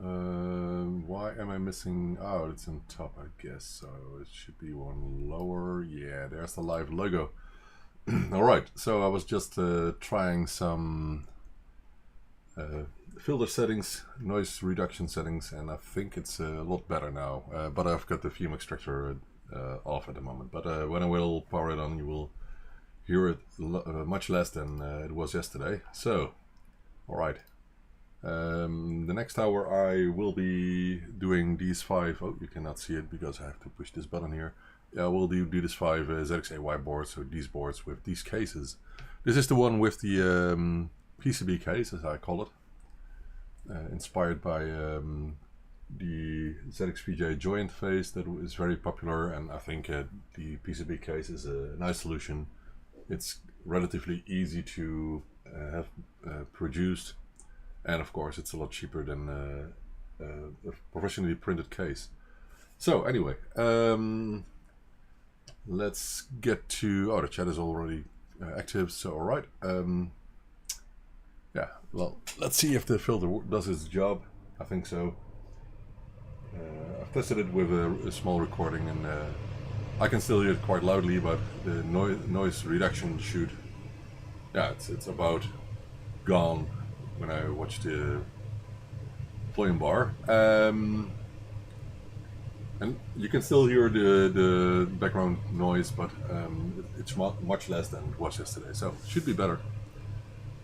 Why am I missing? Oh, it's on top, I guess. So it should be one lower. Yeah, there's the live logo. Alright, so I was just trying some filter settings, noise reduction settings, and I think it's a lot better now. But I've got the fume extractor off at the moment. But when I will power it on, you will hear it much less than it was yesterday. So, alright. The next hour I will be doing these 5, oh you cannot see it because I have to push this button here. Yeah, we'll do these 5 ZXAY boards, so these boards with these cases. This is the one with the PCB case, as I call it. Inspired by the ZXPJ joy interface that is very popular, and I think the PCB case is a nice solution. It's relatively easy to have produced. And of course, it's a lot cheaper than a professionally printed case. So anyway, let's get to. Oh, the chat is already active. So all right. Yeah. Well, let's see if the filter does its job. I think so. I've tested it with a small recording, and I can still hear it quite loudly, but the noise reduction should. Yeah, it's about gone when I watched the volume bar, and you can still hear the background noise, but it's much less than it was yesterday, so it should be better.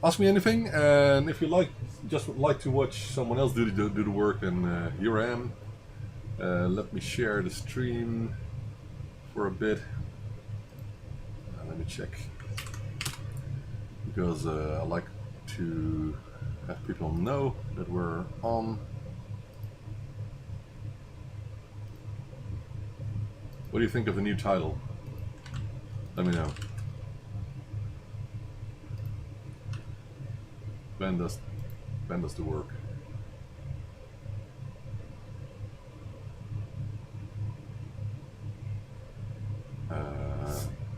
Ask me anything, and if you just would like to watch someone else do the work, then here I am. Let me share the stream for a bit. Let me check, because I like to have people know that we're on. What do you think of the new title? Let me know. Ben does the work.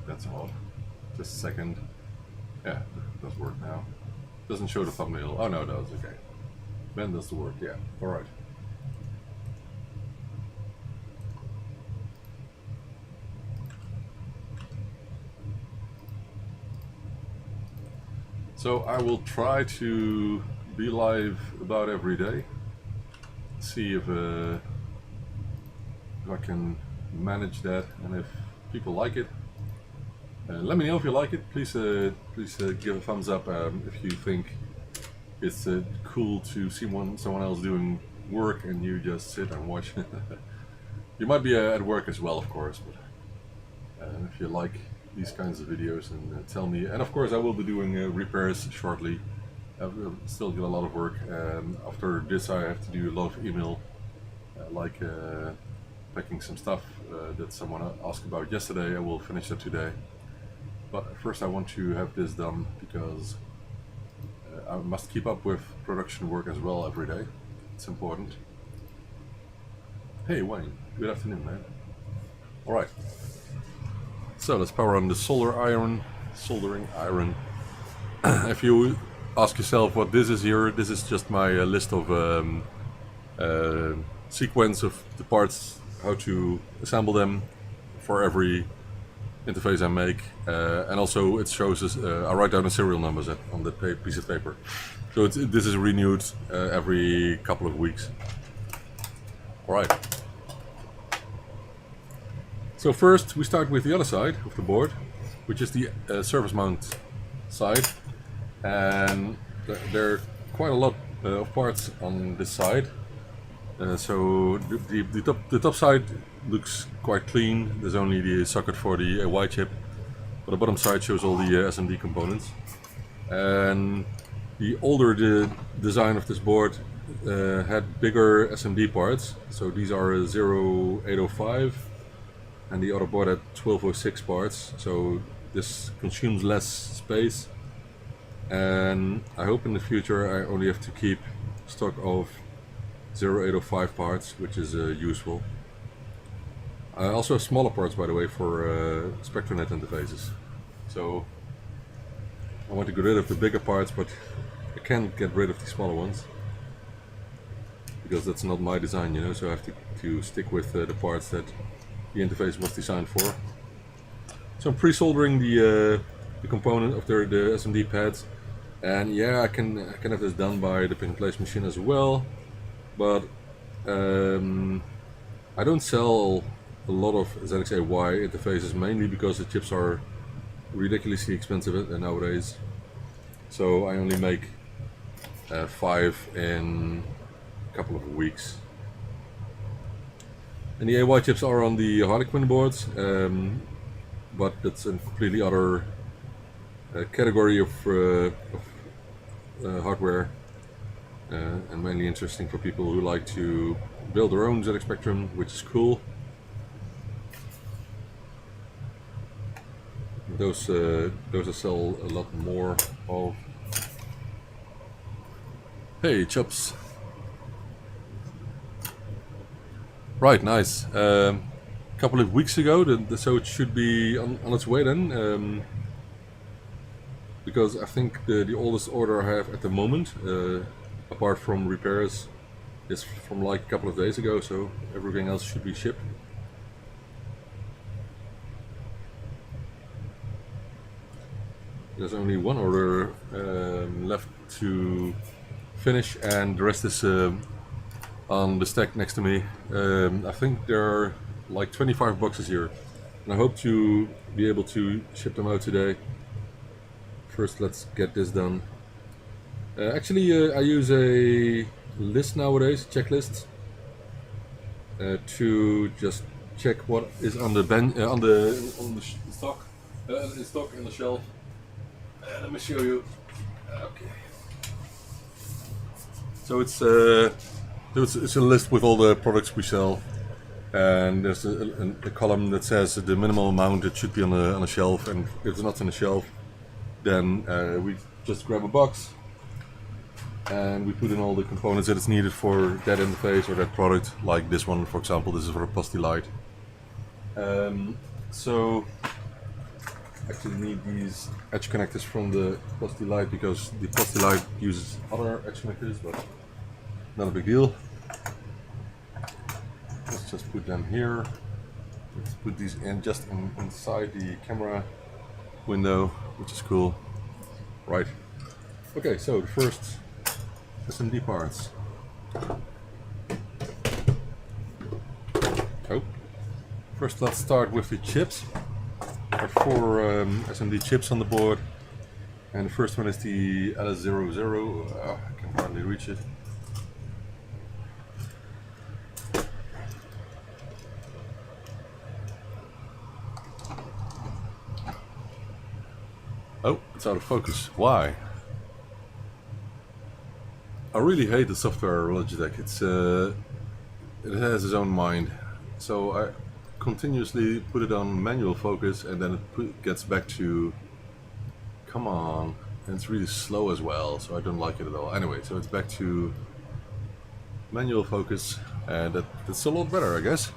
That's odd. Just a second. Yeah, it does work now. Doesn't show the thumbnail. Oh no, it does. Okay. Ben does the work. Yeah. All right. So I will try to be live about every day. See if I can manage that, and if people like it. Let me know if you like it. Please give a thumbs up if you think it's cool to see someone else doing work and you just sit and watch. You might be at work as well, of course, but if you like these kinds of videos, and tell me. And of course I will be doing repairs shortly. I will still get a lot of work, and after this I have to do a lot of email, like packing some stuff that someone asked about yesterday. I will finish that today. But first I want to have this done, because I must keep up with production work as well every day. It's important. Hey Wayne, good afternoon, man. Alright. So let's power on the soldering iron. If you ask yourself what this is here, this is just my list of sequence of the parts, how to assemble them for every interface I make, and also it shows us, I write down the serial numbers on the piece of paper. So this is renewed every couple of weeks. Alright. So first we start with the other side of the board, which is the surface mount side, and there are quite a lot of parts on this side. So the top side looks quite clean. There's only the socket for the Y chip, but the bottom side shows all the SMD components. And the older design of this board had bigger SMD parts. So these are 0805, and the other board had 1206 parts. So this consumes less space, and I hope in the future I only have to keep stock of 0805 parts, which is useful. I also have smaller parts, by the way, for SpectraNet interfaces. So I want to get rid of the bigger parts, but I can't get rid of the smaller ones, because that's not my design, you know, so I have to stick with the parts that the interface was designed for. So I'm pre-soldering the component of the SMD pads, and yeah, I can have this done by the pick and place machine as well, but I don't sell a lot of ZXAY interfaces, mainly because the chips are ridiculously expensive nowadays. So I only make 5 in a couple of weeks. And the AY chips are on the Harlequin boards, but that's a completely other category of hardware, and mainly interesting for people who like to build their own ZX Spectrum, which is cool. Those I sell a lot more of. Hey, chops. Right, nice. Couple of weeks ago, so it should be on its way then. Because I think the oldest order I have at the moment, apart from repairs, is from like a couple of days ago, so everything else should be shipped. There's only one order left to finish, and the rest is on the stack next to me. I think there are like 25 boxes here, and I hope to be able to ship them out today. First, let's get this done. Actually, I use a list nowadays, checklist, to just check what is on the stock, in the shelf. Let me show you. Okay. So it's a list with all the products we sell, and there's a column that says the minimum amount that should be on a shelf, and if it's not on the shelf, then we just grab a box and we put in all the components that is needed for that interface or that product. Like this one, for example, this is for a ByteDelight. So actually need these edge connectors from the ByteDelight, because the ByteDelight uses other edge connectors, but not a big deal. Let's just put them here. Let's put these in just inside the camera window, which is cool. Right. Okay, so the first SMD parts. Oh. First, let's start with the chips. There are 4 SMD chips on the board, and the first one is the LS00. I can hardly reach it. Oh, it's out of focus. Why? I really hate the software Logitech. It has its own mind. So I continuously put it on manual focus, and then it gets back to come on, and it's really slow as well, so I don't like it at all. Anyway, so it's back to manual focus, and that's a lot better, I guess.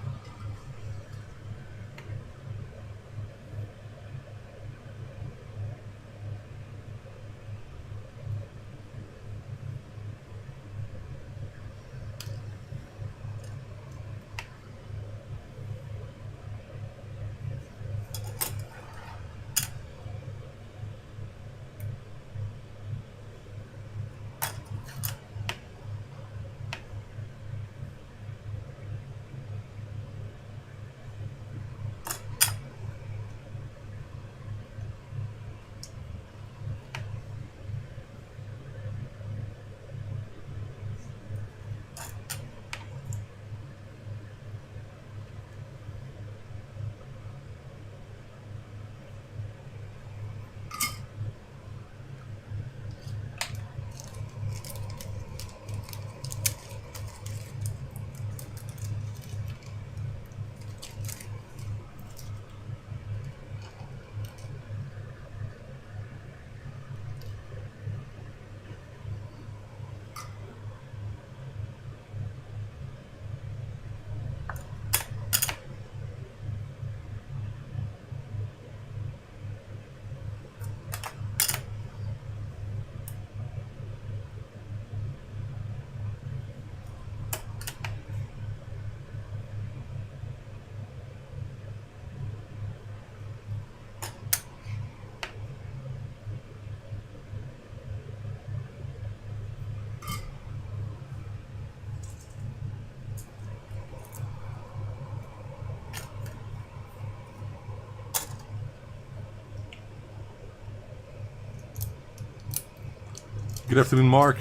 Good afternoon, Mark.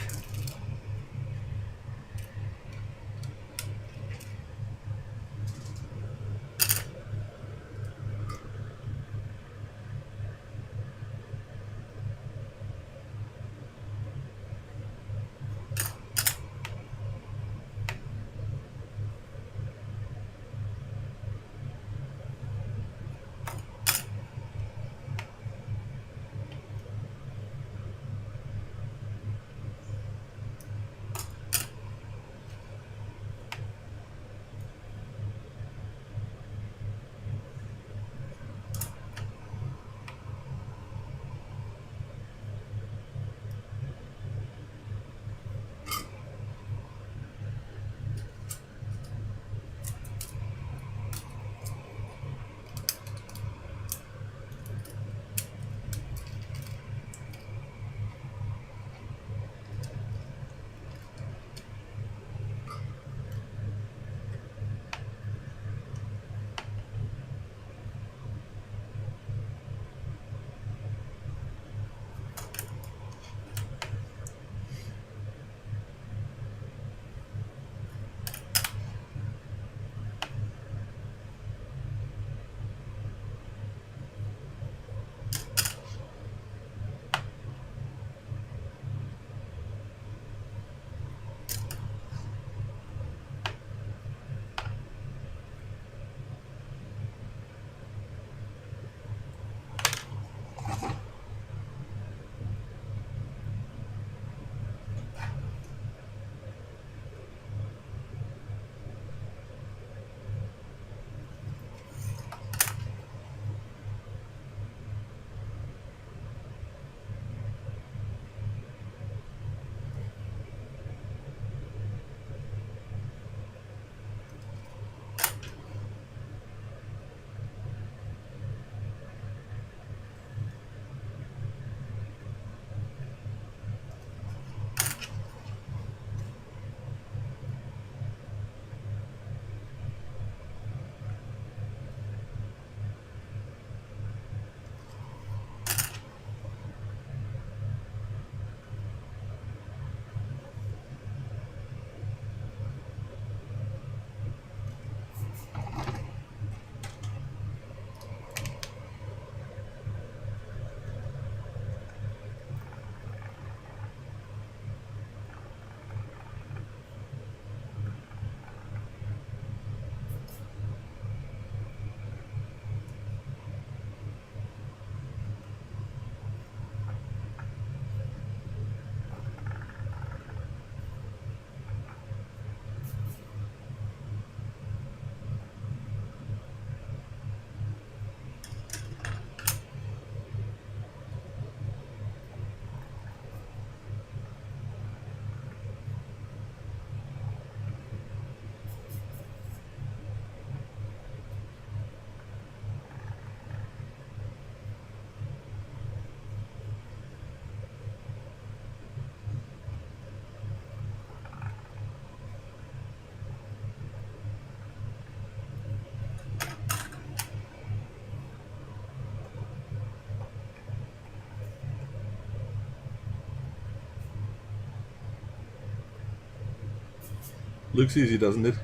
Looks easy, doesn't it?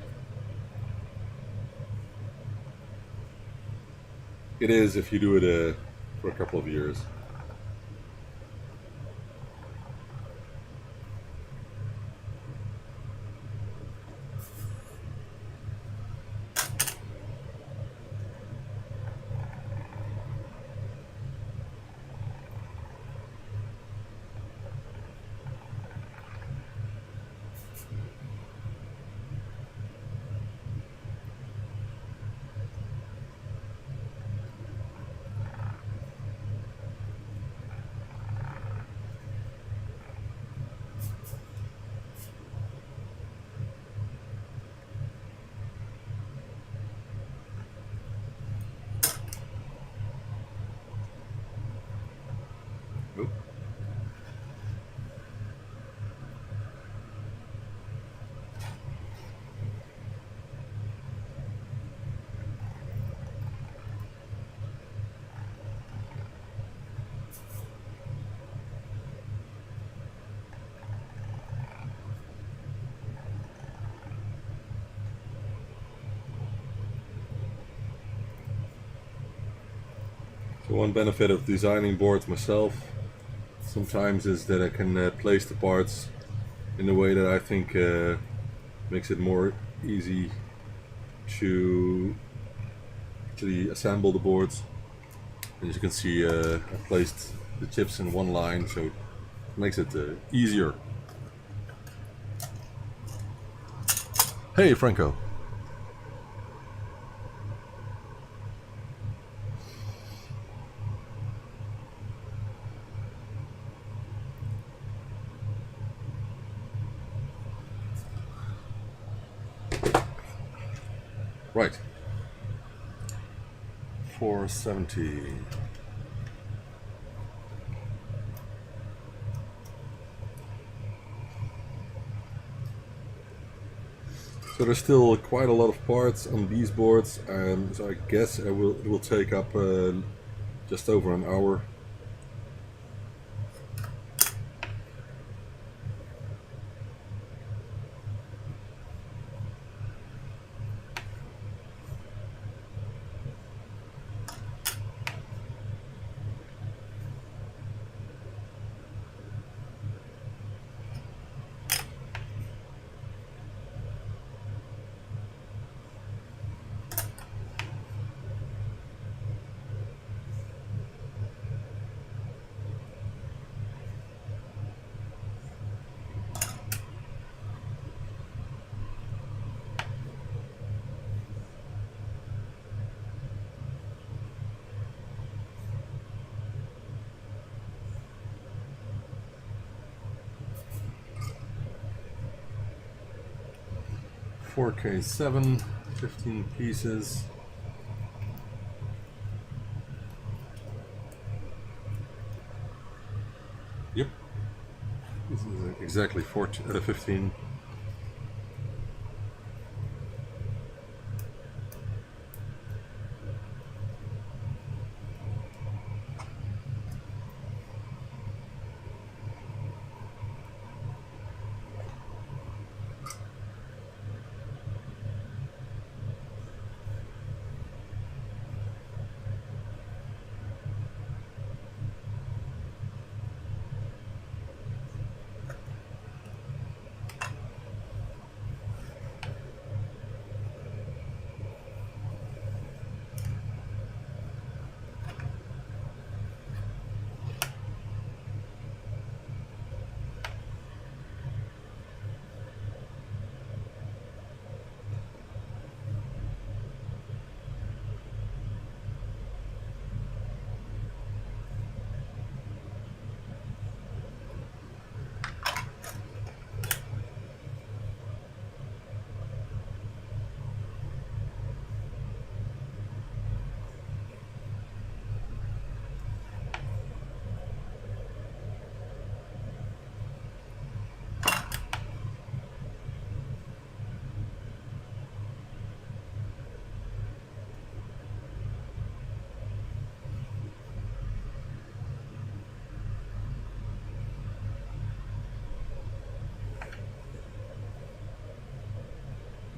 It is if you do it for a couple of years. one benefit of designing boards myself sometimes is that I can place the parts in a way that I think makes it more easy to actually assemble the boards. And as you can see, I placed the chips in one line, so it makes it easier. Hey, Franco. Right. 470. So there's still quite a lot of parts on these boards, so I guess it will take up just over an hour. $4K7, 15 pieces. Yep, this is exactly 15.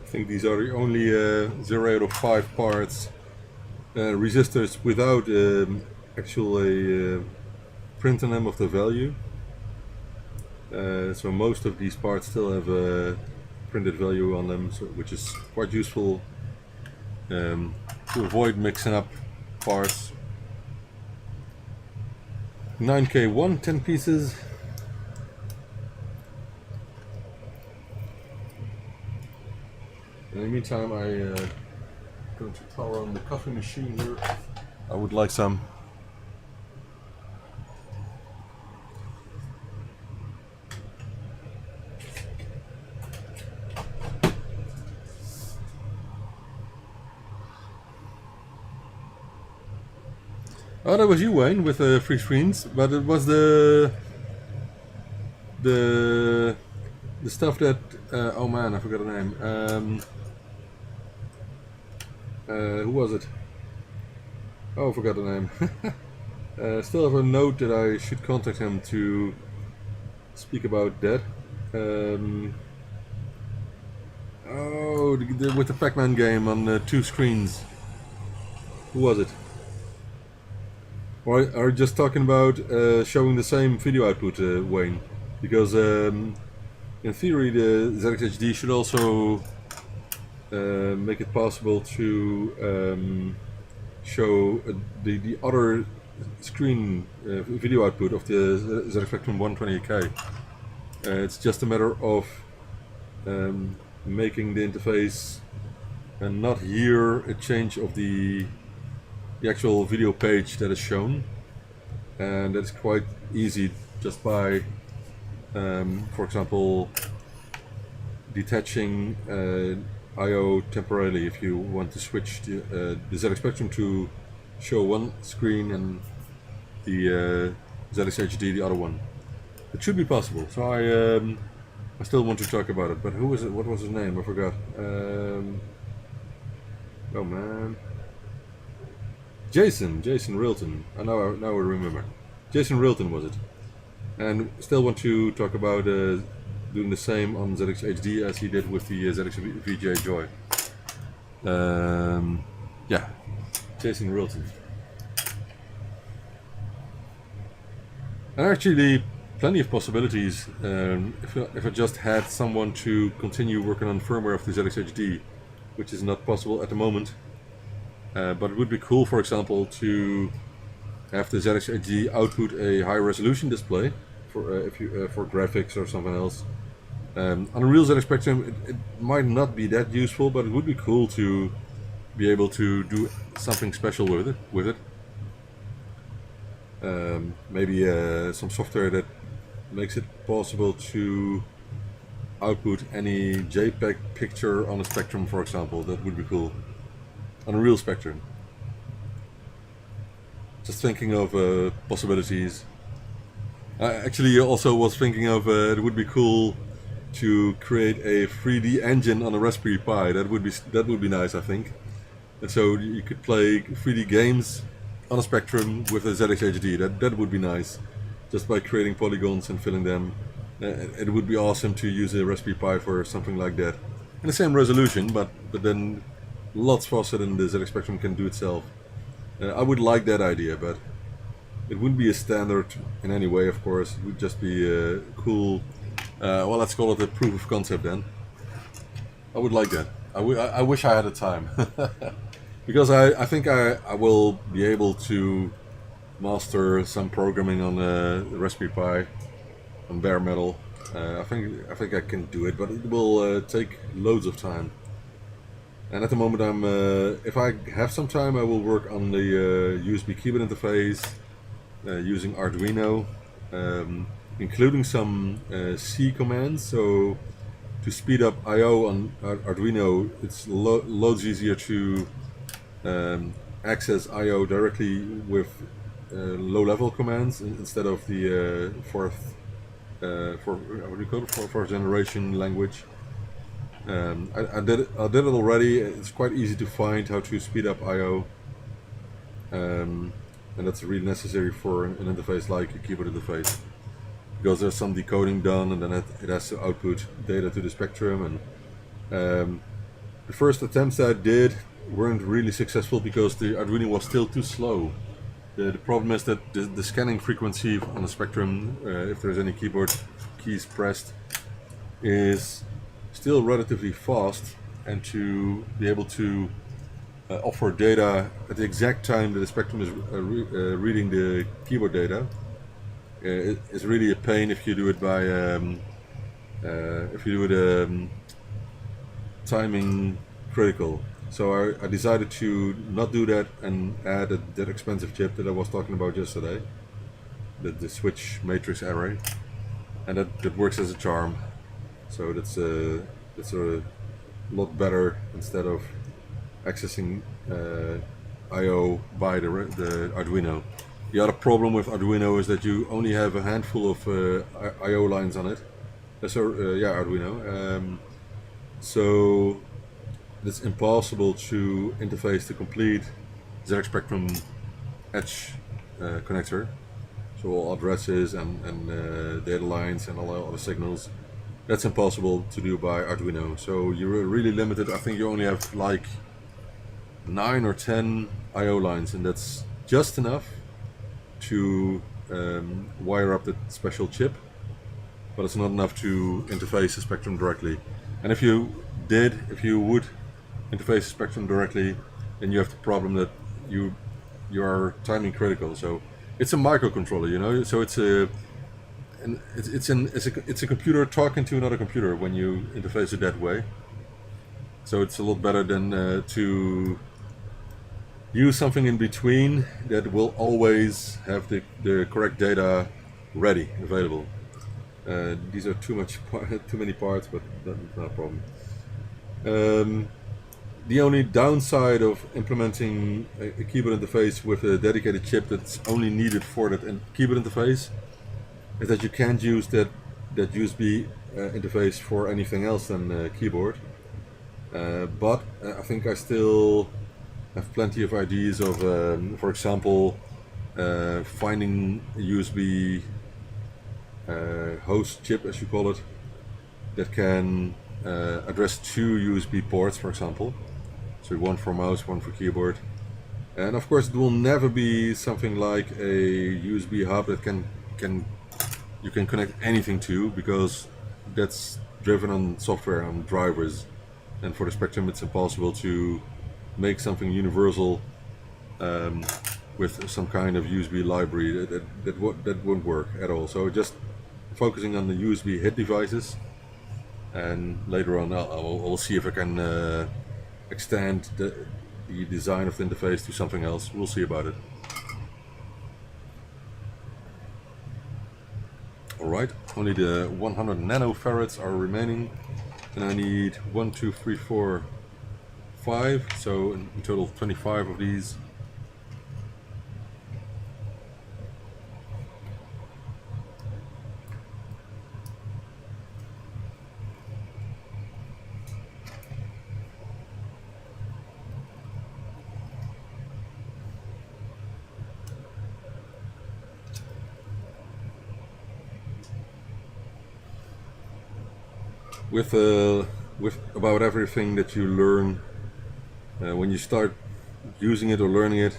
I think these are the only 0 out of 5 parts resistors without actual printing them of the value. So most of these parts still have a printed value on them, so, which is quite useful to avoid mixing up parts. 9K1, 10 pieces. In the meantime, I'm going to power on the coffee machine here. I would like some. Oh, that was you, Wayne, with free screens, but it was the stuff that oh man, I forgot the name. Who was it? Oh, I forgot the name. Still have a note that I should contact him to speak about that. Oh, with the Pac-Man game on 2 screens. Who was it? Or are you just talking about showing the same video output, Wayne? Because in theory the ZXHD should also make it possible to show the other screen video output of the ZX Spectrum 128K. It's just a matter of making the interface and not hear a change of the actual video page that is shown, and that's quite easy just by for example detaching I/O temporarily if you want to switch the ZX Spectrum to show one screen and the ZX HD the other one. It should be possible, so I still want to talk about it, but who is it? What was his name? I forgot. Oh man, Jason Rilton. Now I remember. Jason Rilton was it, and still want to talk about doing the same on ZX HD as he did with the ZX VGA Joy. Yeah, Jason Rilton. And actually, plenty of possibilities. If I just had someone to continue working on firmware of the ZX HD, which is not possible at the moment. But it would be cool, for example, to have the ZX HD output a high resolution display for for graphics or something else. On a real ZX Spectrum, it might not be that useful, but it would be cool to be able to do something special with it. Maybe some software that makes it possible to output any JPEG picture on a Spectrum, for example. That would be cool. On a real Spectrum. Just thinking of possibilities. I actually also was thinking of it would be cool to create a 3D engine on a Raspberry Pi. That would be nice, I think. And so you could play 3D games on a Spectrum with a ZX HD. That would be nice. Just by creating polygons and filling them. It would be awesome to use a Raspberry Pi for something like that. In the same resolution, but then lots faster than the ZX Spectrum can do itself. I would like that idea, but it wouldn't be a standard in any way, of course. It would just be cool. Well, let's call it a proof of concept then. I would like that. I wish I had the time. Because I think I will be able to master some programming on the Raspberry Pi on bare metal. I think I can do it, but it will take loads of time. And at the moment, if I have some time, I will work on the USB keyboard interface using Arduino, including some C commands. So to speed up I/O on Arduino, it's loads easier to access I/O directly with low-level commands instead of the fourth generation language. I did it already. It's quite easy to find how to speed up I/O, and that's really necessary for an interface like a keyboard interface, because there's some decoding done, and then it has to output data to the Spectrum. And the first attempts I did weren't really successful because the Arduino was still too slow. The problem is that the scanning frequency on the Spectrum, if there's any keyboard keys pressed, is still relatively fast, and to be able to offer data at the exact time that the Spectrum is reading the keyboard data is really a pain if you do it by timing critical. So I decided to not do that and add that expensive chip that I was talking about yesterday, the switch matrix array, and that works as a charm. So that's a lot better instead of accessing I/O by the Arduino. The other problem with Arduino is that you only have a handful of I/O lines on it. Arduino. So it's impossible to interface the complete ZX Spectrum edge connector. So all addresses and data lines and all the other signals. That's impossible to do by Arduino. So you're really limited. I think you only have like 9 or 10 I/O lines, and that's just enough to wire up the special chip, but it's not enough to interface the Spectrum directly. And if you would interface the Spectrum directly, then you have the problem that you are timing critical. So it's a microcontroller, you know. So it's a computer talking to another computer when you interface it that way. So it's a lot better than to use something in between that will always have the correct data ready, available. These are too many parts, but that's not a problem. The only downside of implementing a keyboard interface with a dedicated chip that's only needed for that keyboard interface is that you can't use that USB interface for anything else than keyboard. But I think I still have plenty of ideas of, for example, finding a USB host chip, as you call it, that can address 2 USB ports, for example. So one for mouse, one for keyboard. And of course, it will never be something like a USB hub that you can connect anything to, because that's driven on software, on drivers. And for the Spectrum, it's impossible to make something universal with some kind of USB library. That won't work at all. So just focusing on the USB hit devices, and later on I'll see if I can extend the design of the interface to something else. We'll see about it. Alright, only the 100 nanofarads are remaining, and I need 1, 2, 3, 4, 5, so in total 25 of these. With about everything that you learn, when you start using it or learning it,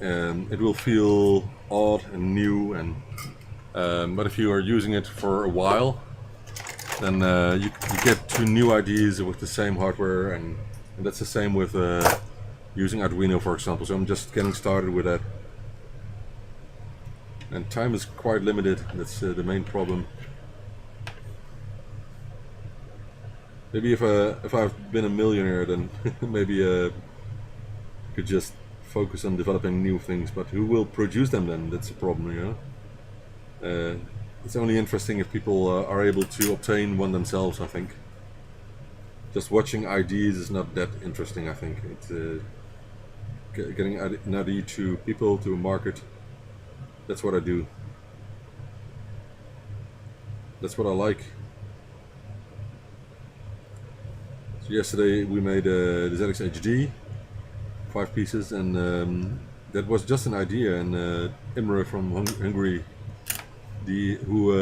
it will feel odd and new, and but if you are using it for a while, then you get to new ideas with the same hardware, and that's the same with using Arduino, for example. So I'm just getting started with that, and time is quite limited. That's the main problem. Maybe if I've been a millionaire, then maybe I could just focus on developing new things. But who will produce them then? That's a problem, you know. It's only interesting if people are able to obtain one themselves, I think. Just watching ideas is not that interesting, I think. It's getting an idea to people, to a market. That's what I do. That's what I like. Yesterday we made the ZX HD, 5 pieces, and that was just an idea. And Imre from Hungary, who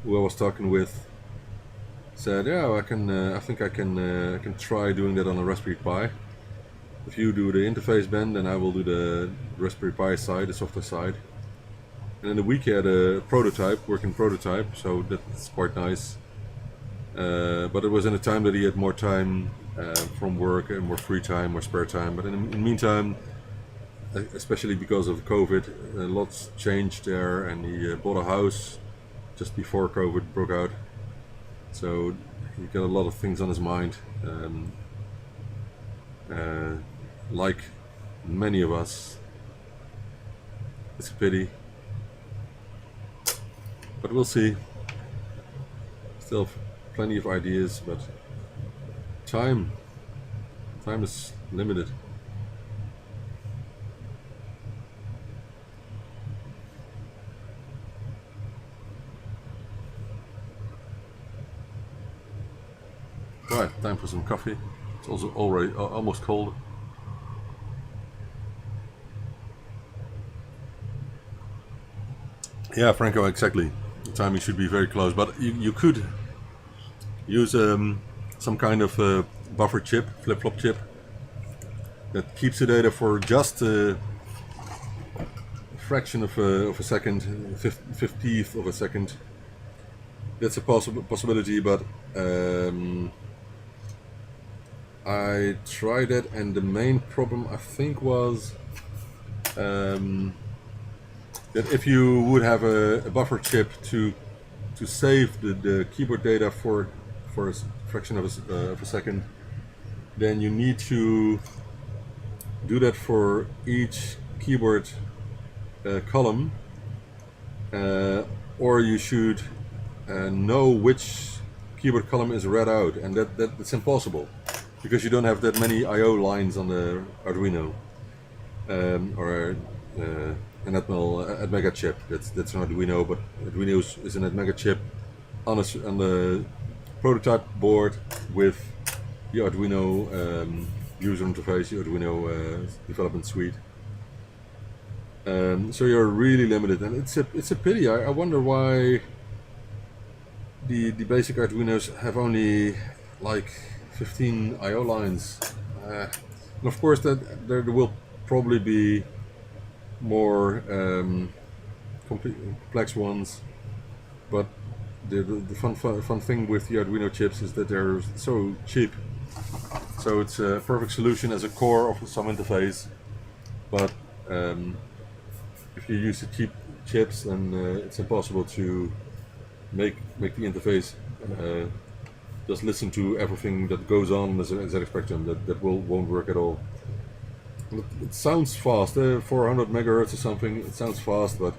I was talking with, said, "Yeah, I think I can try doing that on a Raspberry Pi. If you do the interface, Ben, then I will do the Raspberry Pi side, the software side." And in the week he had a working prototype, so that's quite nice. But it was in a time that he had more time from work and more free time, more spare time. But in the meantime, especially because of COVID, lots changed there, and he bought a house just before COVID broke out. So he got a lot of things on his mind, like many of us. It's a pity, but we'll see. Still plenty of ideas, but time is limited. Right, time for some coffee. It's also already almost cold. Yeah, Franco, exactly. The timing should be very close, but you could use some kind of buffer chip, flip-flop chip, that keeps the data for just fraction of a second, 50th of a second. That's a possibility, but I tried it, and the main problem I think was that if you would have a buffer chip to save the keyboard data for a fraction of a second, then you need to do that for each keyboard column, or you should know which keyboard column is read out, and that's impossible because you don't have that many I/O lines on the Arduino or an Atmega chip. That's an Arduino, but Arduino is an Atmega chip on the prototype board with the Arduino user interface, the Arduino development suite. So you're really limited, and it's a pity. I wonder why the basic Arduinos have only like 15 I/O lines. And of course, that there will probably be more complex ones, but the fun thing with the Arduino chips is that they're so cheap. So it's a perfect solution as a core of some interface, but if you use the cheap chips, then it's impossible to make the interface just listen to everything that goes on as a ZX Spectrum. That won't work at all. It sounds fast, 400 megahertz or something. It sounds fast, but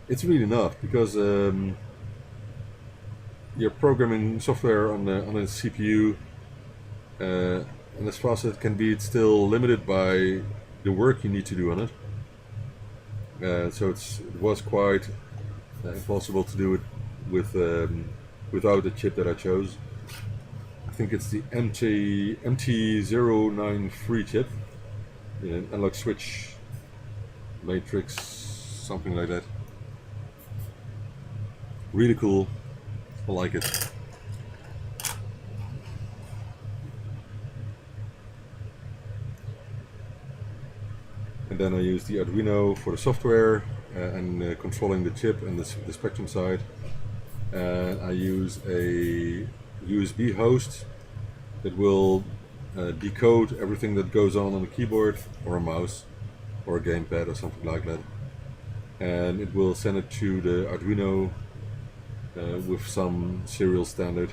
it's really not, because you're programming software on a CPU, and as fast as it can be, it's still limited by the work you need to do on it. So it was quite impossible to do it with without the chip that I chose. I think it's the MT093 chip, analog switch matrix, something like that. Really cool. I like it. And then I use the Arduino for the software and controlling the chip and the Spectrum side. And I use a USB host that will decode everything that goes on the keyboard or a mouse or a gamepad or something like that. And it will send it to the Arduino with some serial standard.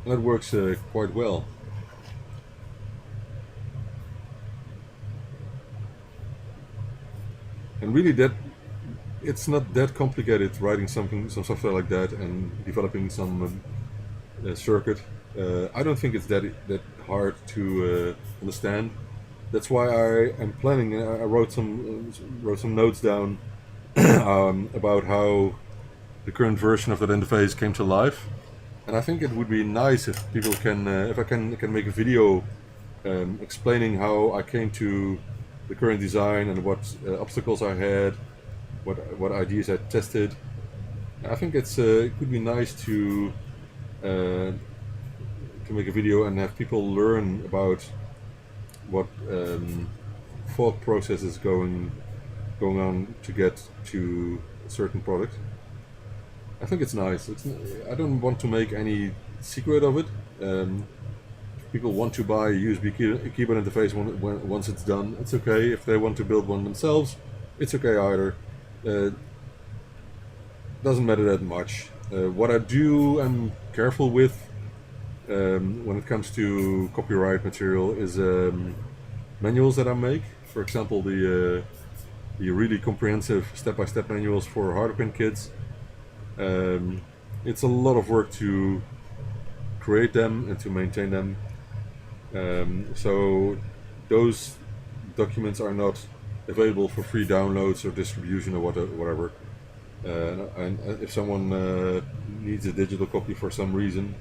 And that works quite well. And really, it's not that complicated writing some software like that and developing some circuit. I don't think it's that hard to understand. That's why I am planning. I wrote some notes down about how the current version of that interface came to life, and I think it would be nice if people can, if I can make a video explaining how I came to the current design and what obstacles I had, what ideas I tested. I think it could be nice to make a video and have people learn about what thought process is going on to get to a certain product. I think it's nice. I don't want to make any secret of it. If people want to buy a USB keyboard interface once it's done, it's okay. If they want to build one themselves, it's okay either. Doesn't matter that much. What I do, I'm careful with when it comes to copyright material is manuals that I make. For example, the really comprehensive step-by-step manuals for Harlequin kids. It's a lot of work to create them and to maintain them. So those documents are not available for free downloads or distribution or whatever. And if someone needs a digital copy for some reason,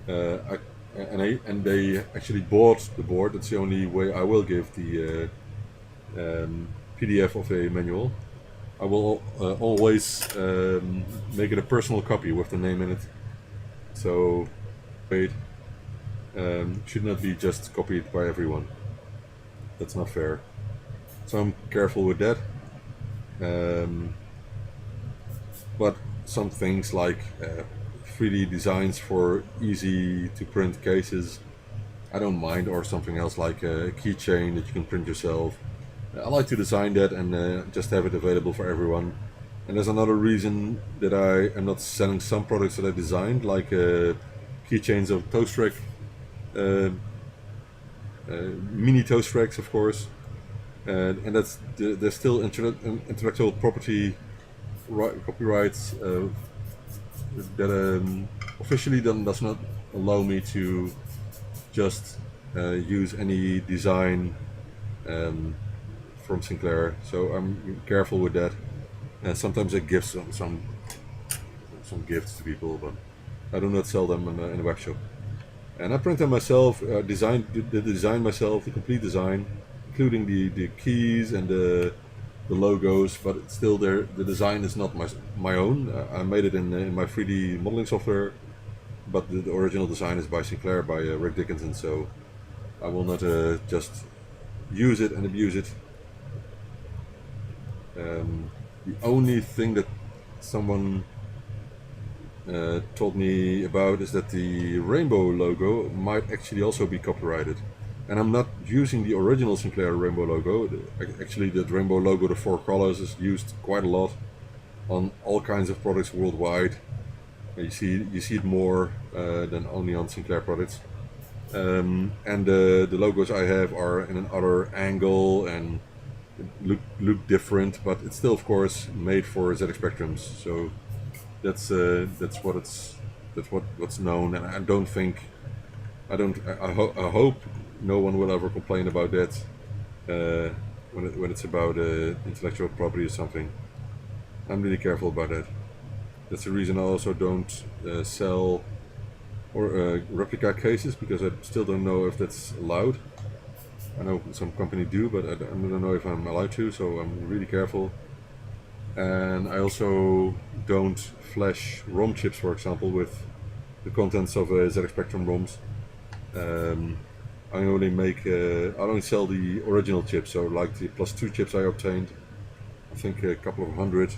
and they actually bought the board, that's the only way I will give the PDF of a manual. I will always make it a personal copy with the name in it. So, should not be just copied by everyone. That's not fair. So I'm careful with that. Um, but some things like 3D designs for easy to print cases, I don't mind, or something else like a keychain that you can print yourself. I like to design that and just have it available for everyone. And there's another reason that I am not selling some products that I designed, like keychains of toast rack, uh, mini toast racks, of course. And that's there's still intellectual property copyrights that officially does not allow me to just use any design from Sinclair. So I'm careful with that. And sometimes I give some gifts to people, but I do not sell them in a web shop. And I print them myself, design the design myself, the complete design, including the keys and the logos. But it's still there. The design is not my own. I made it in my 3D modeling software, but the original design is by Sinclair, by Rick Dickinson. So I will not just use it and abuse it. The only thing that someone told me about is that the rainbow logo might actually also be copyrighted. And I'm not using the original Sinclair rainbow logo. Actually, that rainbow logo, the 4 colors, is used quite a lot on all kinds of products worldwide. You see it more than only on Sinclair products. And the logos I have are in another angle and look different, but it's still, of course, made for ZX Spectrums. So that's what's known, and I hope no one will ever complain about that when it's about intellectual property or something. I'm really careful about that. That's the reason I also don't sell or replica cases, because I still don't know if that's allowed. I know some companies do, but I don't know if I'm allowed to, so I'm really careful. And I also don't flash ROM chips, for example, with the contents of ZX Spectrum ROMs. I only sell the original chips, so like the +2 chips I obtained, I think a couple of hundred,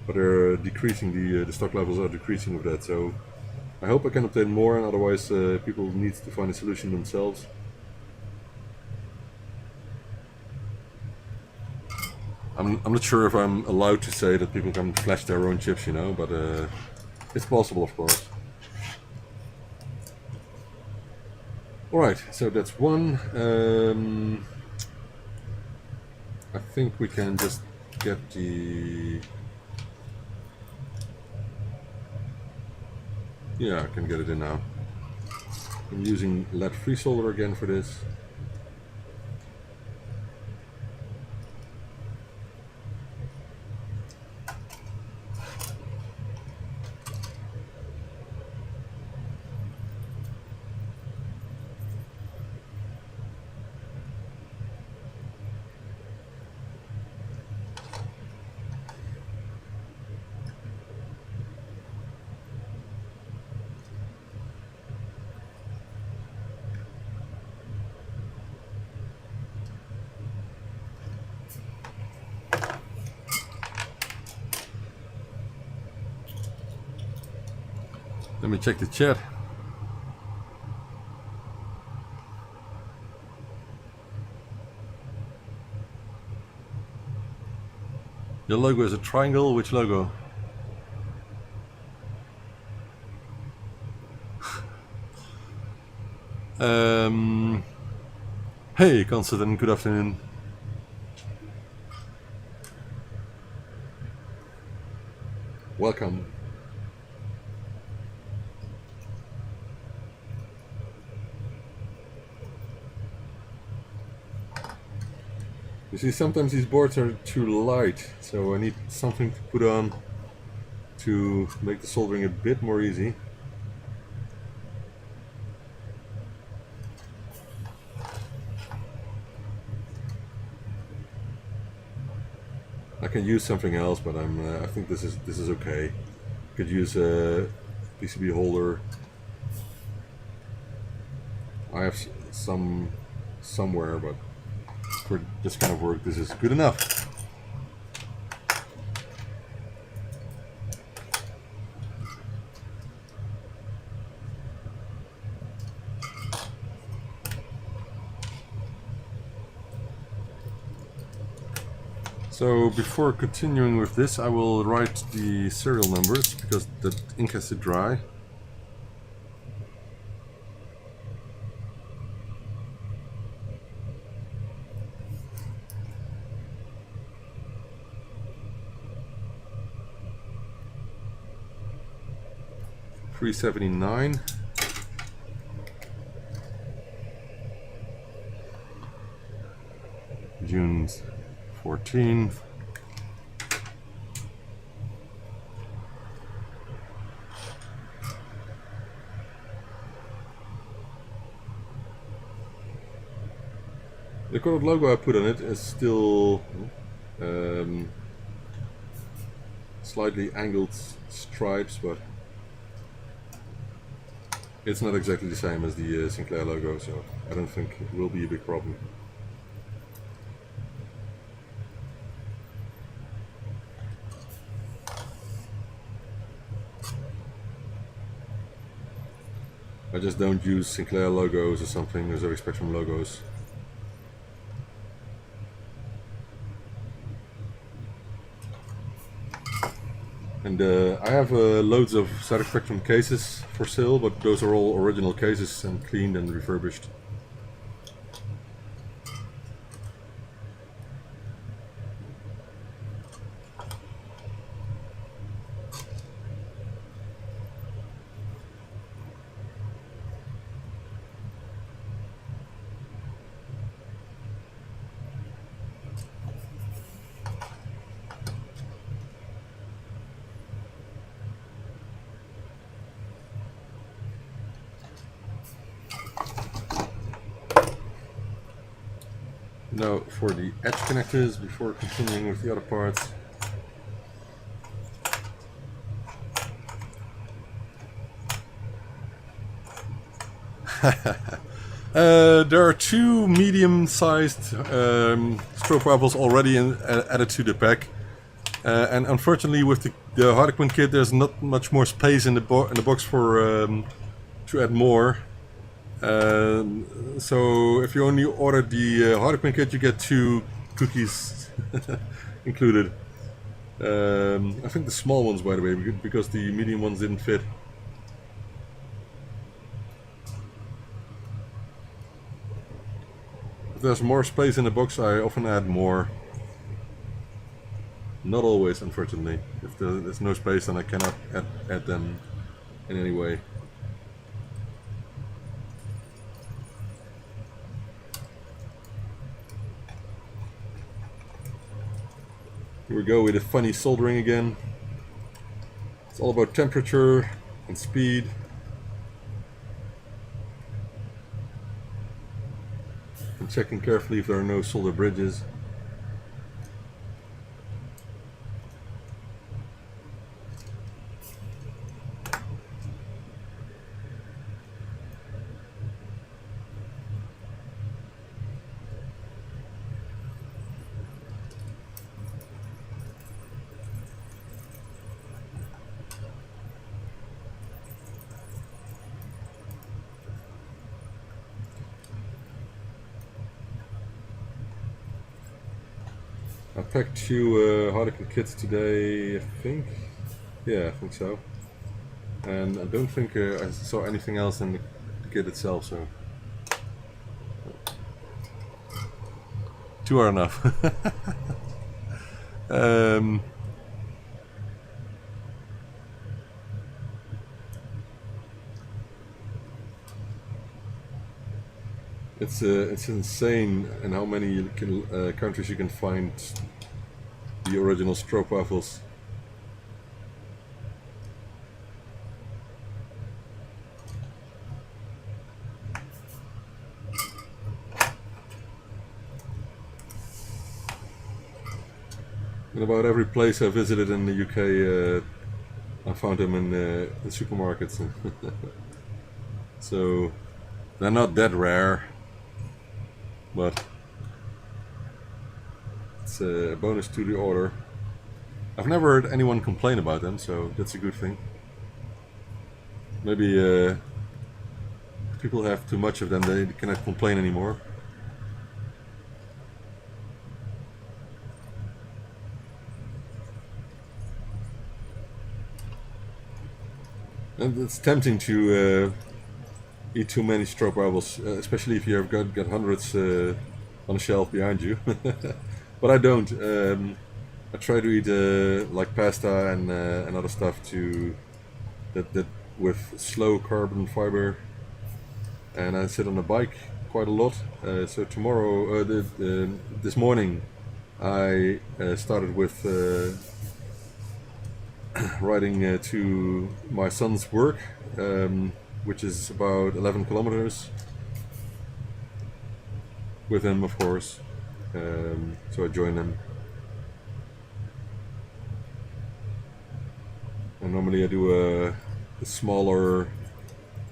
but they're decreasing, the stock levels are decreasing with that, so I hope I can obtain more, and otherwise people need to find a solution themselves. I'm not sure if I'm allowed to say that people can flash their own chips, but it's possible, of course. Alright, so that's one. I think we can just get the... Yeah, I can get it in now. I'm using lead-free solder again for this. Let me check the chat. Your logo is a triangle. Which logo? Hey, Constantine, good afternoon. Welcome. You see, sometimes these boards are too light, so I need something to put on to make the soldering a bit more easy. I can use something else, but I think this is okay. Could use a PCB holder. I have some somewhere, but for this kind of work, this is good enough. So before continuing with this, I will write the serial numbers because the ink has to dry. $3.79. June 14th. The colored logo I put on it is still slightly angled stripes, but it's not exactly the same as the Sinclair logo, so I don't think it will be a big problem. I just don't use Sinclair logos or something, or Zoe Spectrum logos. And I have loads of Zoe Spectrum cases for sale, but those are all original cases and cleaned and refurbished. Now for the edge connectors before continuing with the other parts. There are two medium-sized strobe rifles already added to the pack, and unfortunately with the Harlequin kit there's not much more space in the box for to add more. So if you only order the Harlequin kit, you get 2 cookies included. I think the small ones, by the way, because the medium ones didn't fit. If there's more space in the box, I often add more. Not always, unfortunately. If there's no space, then I cannot add them in any way. Here we go with the funny soldering again. It's all about temperature and speed. And checking carefully if there are no solder bridges. I packed 2 Harlequin kits today, I think. Yeah, I think so. And I don't think I saw anything else in the kit itself, so 2 are enough. It's insane in how many countries you can find the original strobe rifles. In about every place I visited in the UK, I found them in supermarkets. So they're not that rare, but it's a bonus to the order. I've never heard anyone complain about them, so that's a good thing. Maybe if people have too much of them, they cannot complain anymore. And it's tempting to eat too many stroke bubbles, especially if you have got hundreds on a shelf behind you. But I don't. I try to eat like pasta and other stuff that with slow carbon fiber. And I sit on the bike quite a lot. So tomorrow, this morning, I started with riding to my son's work, which is about 11 kilometers. With him, of course. So I join him. And normally I do a smaller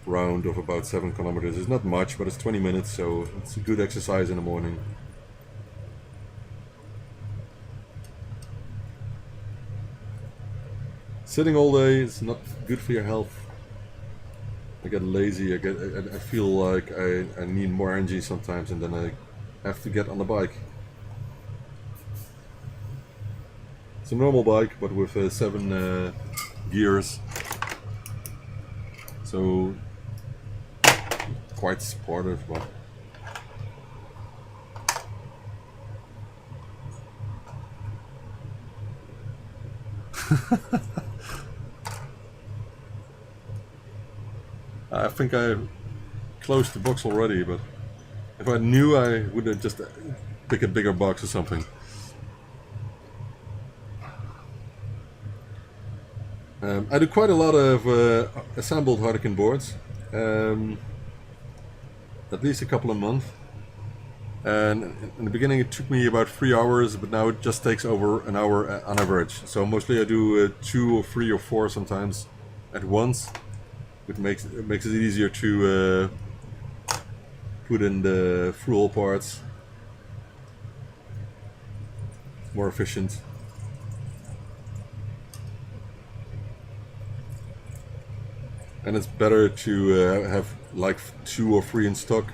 round of about 7 kilometers. It's not much, but it's 20 minutes, so it's a good exercise in the morning. Sitting all day is not good for your health. I get lazy. I feel like I need more energy sometimes, and then I have to get on the bike. It's a normal bike, but with 7 gears, so quite supportive. But I think I closed the box already, but if I knew, I would have just picked a bigger box or something. I do quite a lot of assembled Harlequin boards, at least a couple of months. And in the beginning it took me about 3 hours, but now it just takes over an hour on average. So mostly I do 2 or 3 or 4 sometimes at once, which makes it easier to put in the through-hole parts. More efficient. And it's better to have like 2 or 3 in stock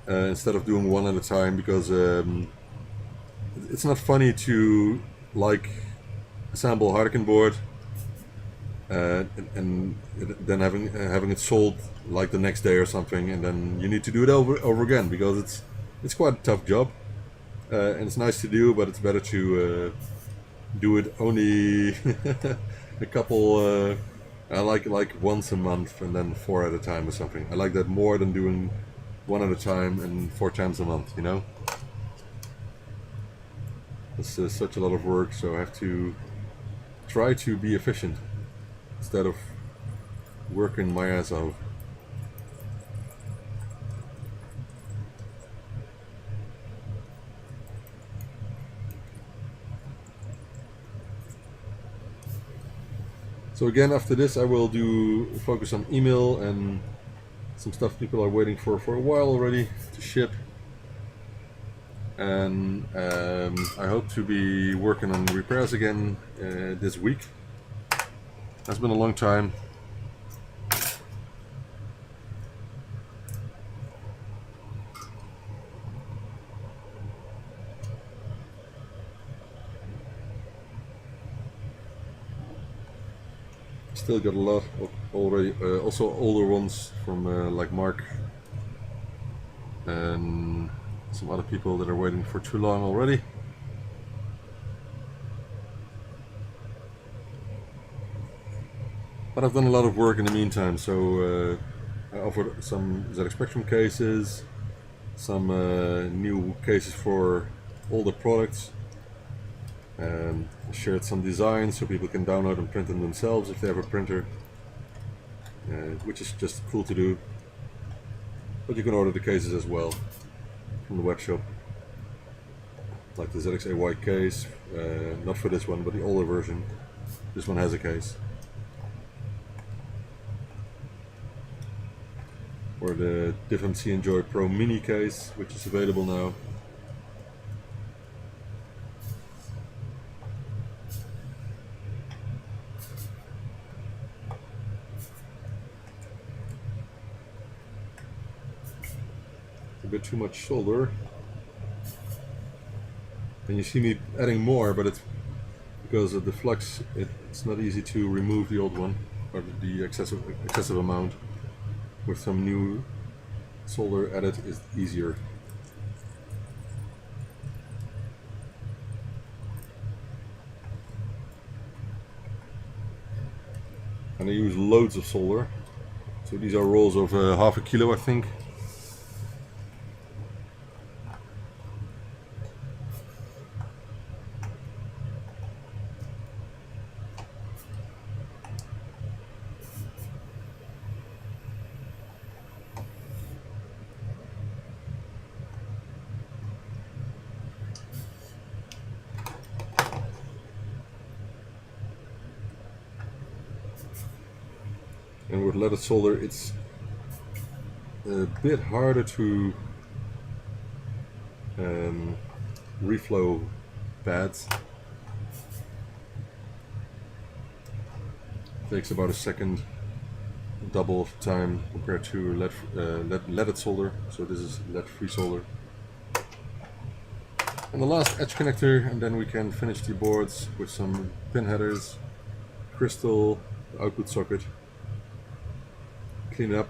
instead of doing 1 at a time, because it's not funny to like assemble a Harlequin board and then having it sold like the next day or something, and then you need to do it over again, because it's quite a tough job, and it's nice to do, but it's better to do it only a couple. I like once a month and then 4 at a time or something. I like that more than doing 1 at a time and 4 times a month, you know? It's such a lot of work, so I have to try to be efficient instead of working my ass off. So again, after this I will focus on email and some stuff people are waiting for a while already to ship. And I hope to be working on repairs again this week. That's been a long time. Still got a lot already, also older ones from like Mark and some other people that are waiting for too long already. But I've done a lot of work in the meantime, so I offered some ZX Spectrum cases, some new cases for older products. I shared some designs so people can download and print them themselves if they have a printer, which is just cool to do. But you can order the cases as well from the web shop, like the ZX-AY case, not for this one, but the older version. This one has a case. Or the Div-MC Enjoy Pro Mini case, which is available now. A bit too much solder, and you see me adding more, but it's because of the flux, it's not easy to remove the old one. or the excessive amount. With some new solder added is easier. And I use loads of solder. So these are rolls of half a kilo, I think. And with leaded solder, it's a bit harder to reflow pads. It takes about a second, double of the time compared to leaded solder. So this is lead-free solder. And the last edge connector, and then we can finish the boards with some pin headers, crystal, output socket. Clean up,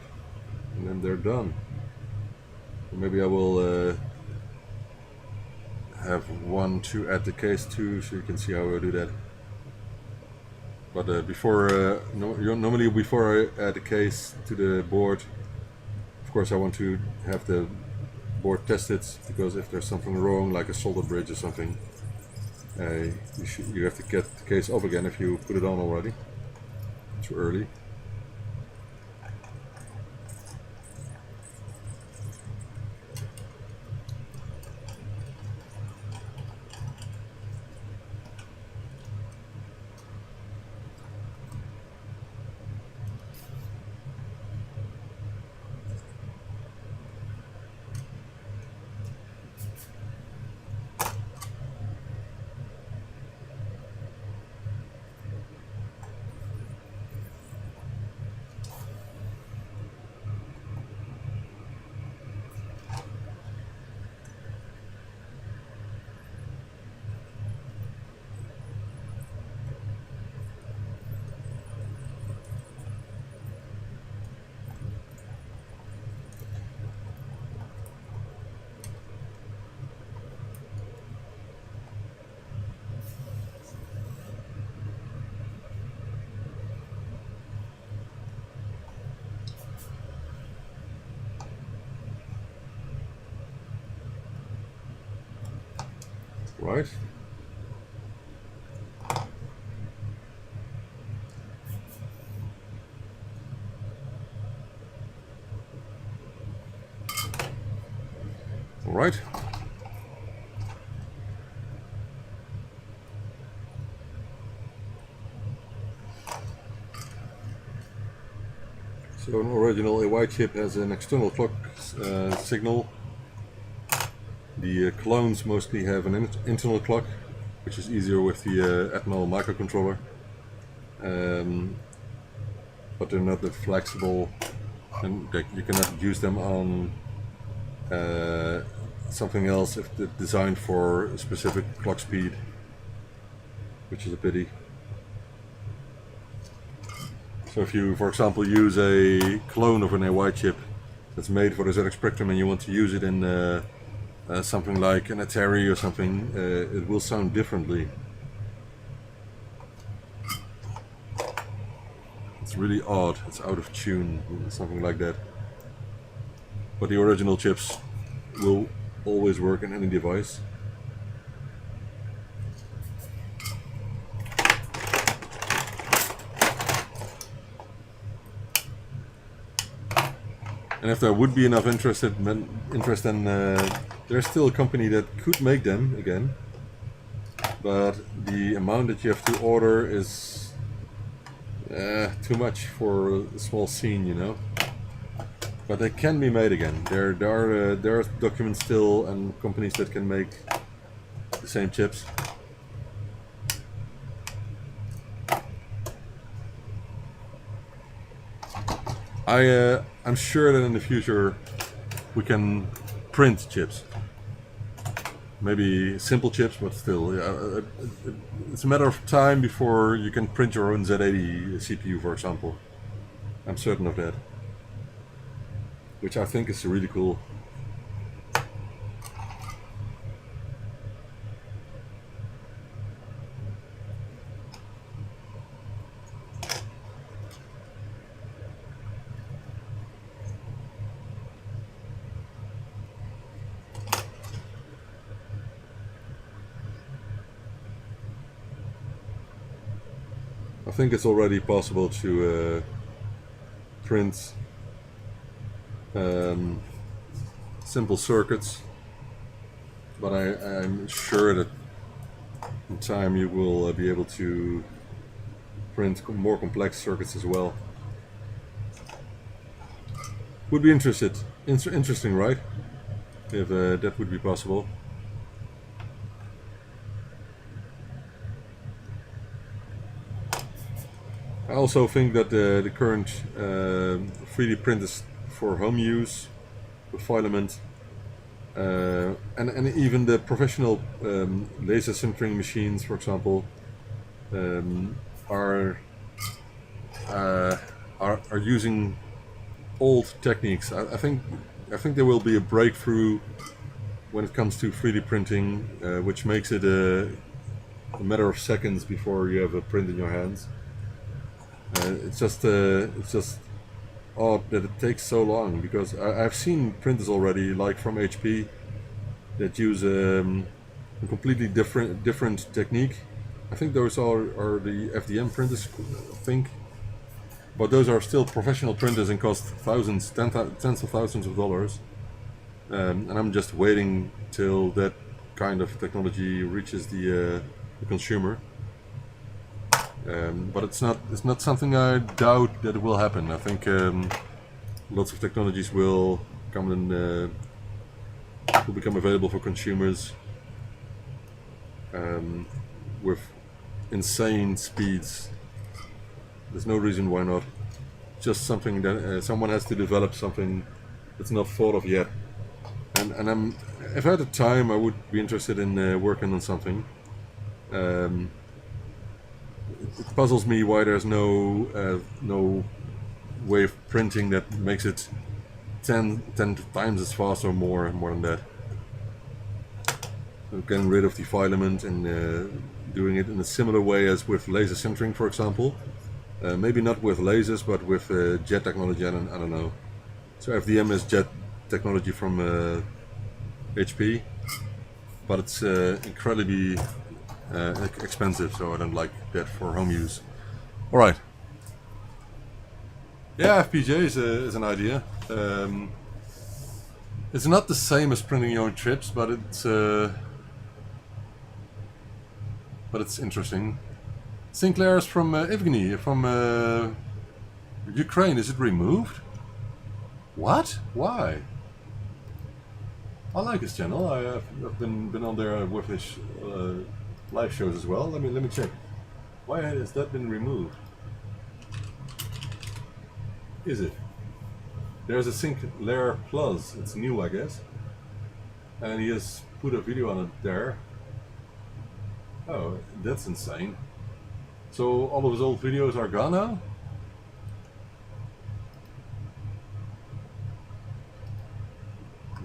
and then they're done. Or maybe I will have one to add the case to, so you can see how I do that. But normally before I add the case to the board, of course I want to have the board tested, because if there's something wrong, like a solder bridge or something, you have to get the case off again if you put it on already too early. Right. All right. So an original AY chip has an external clock signal. The clones mostly have an internal clock, which is easier with the Atmel microcontroller, but they're not that flexible, and you cannot use them on something else if they're designed for a specific clock speed, which is a pity. So if you, for example, use a clone of an AY chip that's made for the ZX Spectrum and you want to use it in something like an Atari or something, it will sound differently. It's really odd, it's out of tune, something like that. But the original chips will always work in any device. And if there would be enough interest, then there's still a company that could make them again, but the amount that you have to order is too much for a small scene, you know. But they can be made again. There are documents still and companies that can make the same chips. I'm sure that in the future we can print chips, maybe simple chips, but still, yeah, it's a matter of time before you can print your own Z80 CPU, for example. I'm certain of that, which I think is really cool. I think it's already possible to print simple circuits, but I'm sure that in time you will be able to print more complex circuits as well. Would be interesting, right? If that would be possible. I also think that the current 3D printers for home use with filament and even the professional laser sintering machines, for example, are using old techniques. I think there will be a breakthrough when it comes to 3D printing, which makes it a matter of seconds before you have a print in your hands. It's just odd that it takes so long, because I've seen printers already, like from HP, that use a completely different technique. I think those are the FDM printers, I think, but those are still professional printers and cost thousands, tens of thousands of dollars. And I'm just waiting till that kind of technology reaches the consumer. But it's not something I doubt that it will happen. I think lots of technologies will come in, will become available for consumers with insane speeds. There's no reason why not. Just something that someone has to develop something that's not thought of yet. And if I had the time, I would be interested in working on something. It puzzles me why there's no way of printing that makes it 10 times as fast or more than that. So getting rid of the filament and doing it in a similar way as with laser sintering, for example. Maybe not with lasers, but with jet technology. I don't know. So FDM is jet technology from HP, but it's incredibly expensive, so I don't like that for home use. All right. Yeah, FPGA is an idea. It's not the same as printing your own chips, but it's interesting. Sinclair is from Evgeny, from Ukraine. Is it removed? What? Why? I like his channel. I've been on there with his live shows as well. Let me check. Why has that been removed? Is it? There's a Sinclair Plus. It's new, I guess. And he has put a video on it there. Oh, that's insane. So all of his old videos are gone now?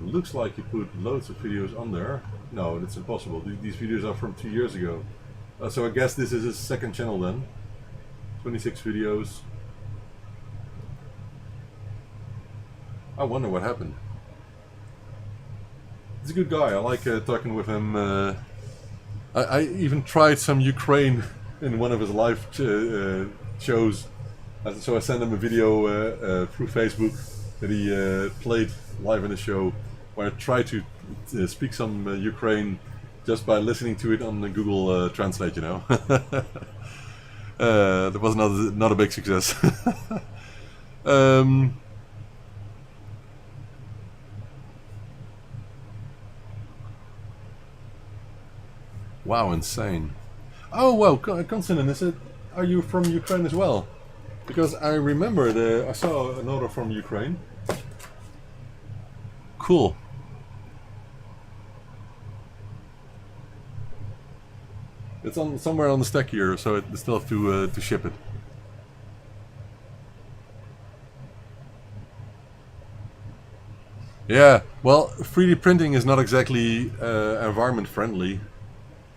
Looks like he put loads of videos on there. No, that's impossible. These videos are from 2 years ago. So I guess this is his second channel then. 26 videos. I wonder what happened. He's a good guy. I like talking with him. I even tried some Ukraine in one of his live shows. So I sent him a video through Facebook that he played live in the show, where I tried to speak some Ukraine just by listening to it on the Google Translate, you know. That was not a big success. Wow, insane. Oh well, Konstantin, are you from Ukraine as well? Because I remember I saw an order from Ukraine. Cool. It's on somewhere on the stack here, so it still have to ship it. Yeah, well, 3D printing is not exactly environment friendly.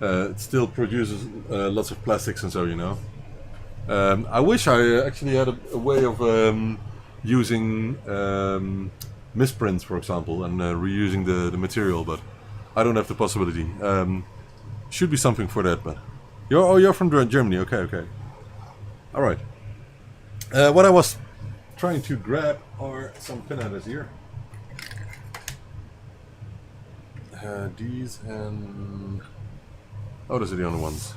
It still produces lots of plastics and so, you know. I wish I actually had a way of using misprints, for example, and reusing the material, but I don't have the possibility. Should be something for that, but you're from Germany. Okay, okay. All right. What I was trying to grab are some pinheaders here. These and oh, those are the only ones.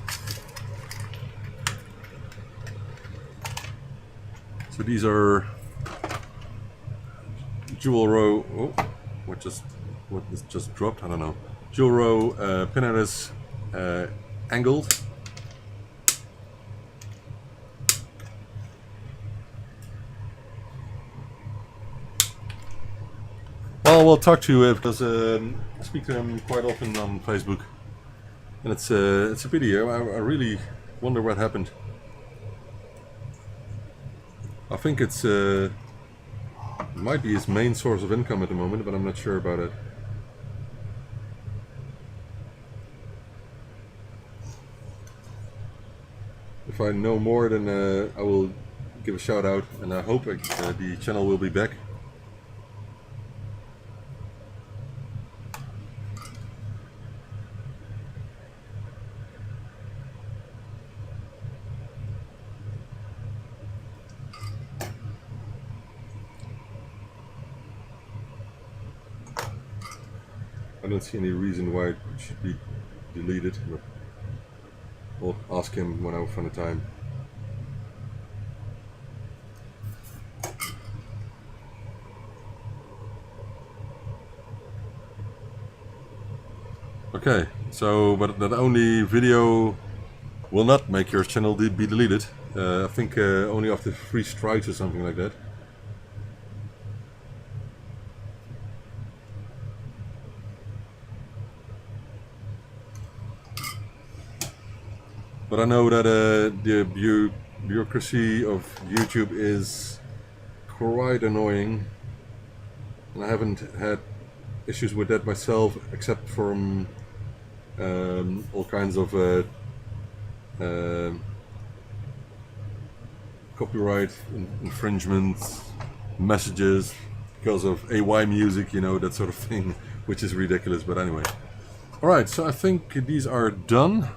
So these are dual row. Oh, what this just dropped? I don't know. Dual row pinheaders, angled. Well, we'll talk to because I speak to him quite often on Facebook, and it's a pity. I really wonder what happened. I think it's might be his main source of income at the moment, but I'm not sure about it. If I know more, then I will give a shout out, and I hope the channel will be back. I don't see any reason why it should be deleted, but I'll ask him when I find the time. Okay, so but that only video will not make your channel be deleted. I think only after 3 strikes or something like that. But I know that the bureaucracy of YouTube is quite annoying, and I haven't had issues with that myself, except from all kinds of copyright infringement messages because of AY music, you know, that sort of thing, which is ridiculous. But anyway, all right. So I think these are done.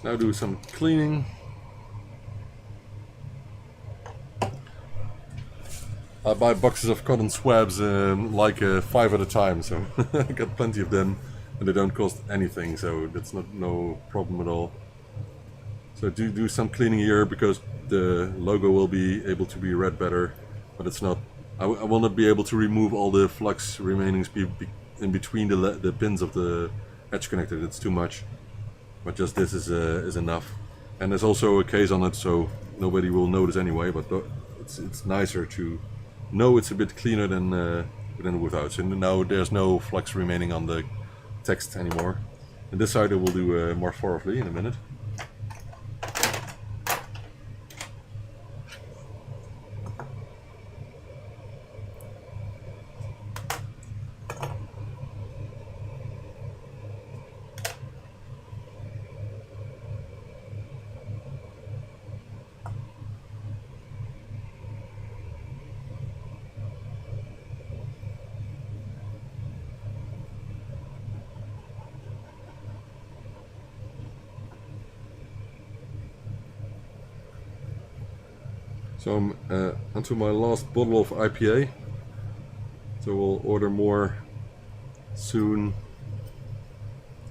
Now do some cleaning. I buy boxes of cotton swabs like 5 at a time, so I got plenty of them, and they don't cost anything, so that's no problem at all. So do some cleaning here because the logo will be able to be read better, but it's not. I will not be able to remove all the flux remainings in between the pins of the edge connector. It's too much. But just this is enough, and there's also a case on it, so nobody will notice anyway. But it's nicer to know it's a bit cleaner than without. So now there's no flux remaining on the text anymore. And this side I will do more thoroughly in a minute. So I'm onto my last bottle of IPA. So we'll order more soon.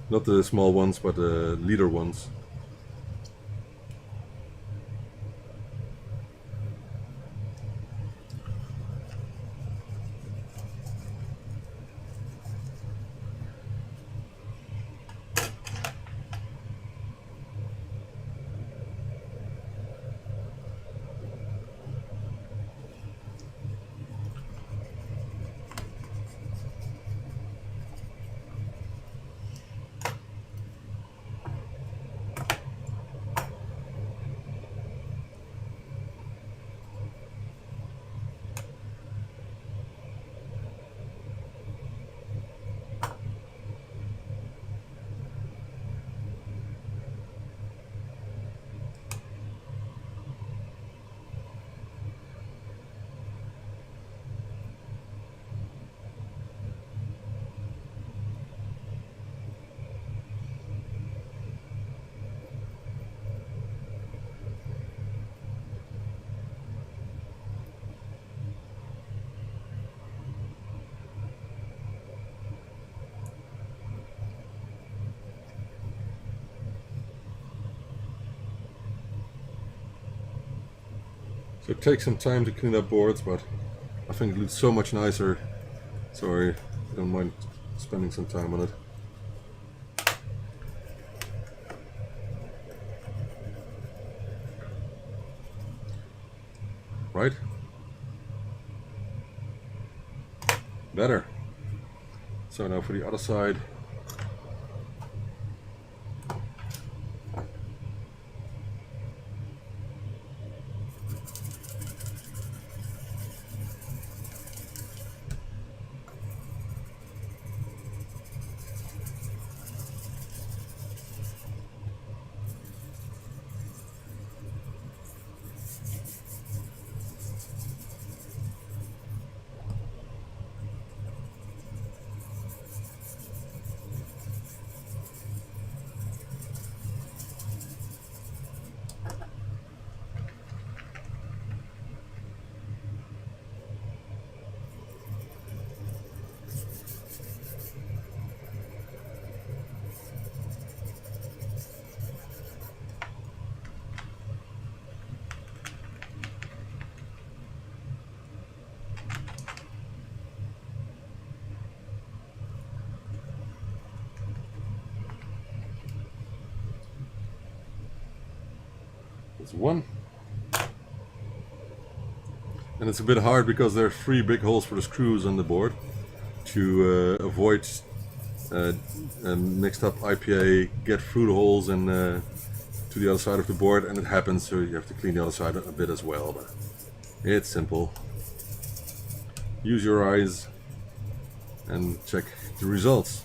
Not the small ones, but the liter ones. So it takes some time to clean up boards, but I think it looks so much nicer. So I don't mind spending some time on it. Right? Better. So now for the other side. That's one. And it's a bit hard because there are 3 big holes for the screws on the board to avoid mixed up IPA get through the holes and to the other side of the board, and it happens, so you have to clean the other side a bit as well. But it's simple. Use your eyes and check the results.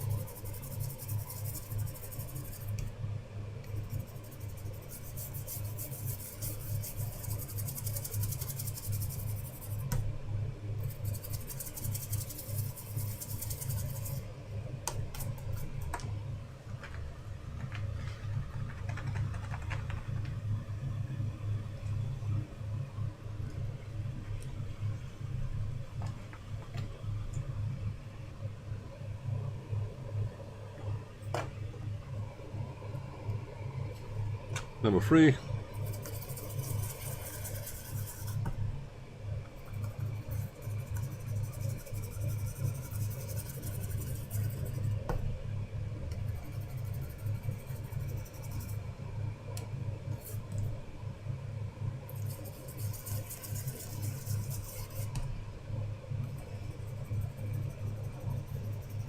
Number 3.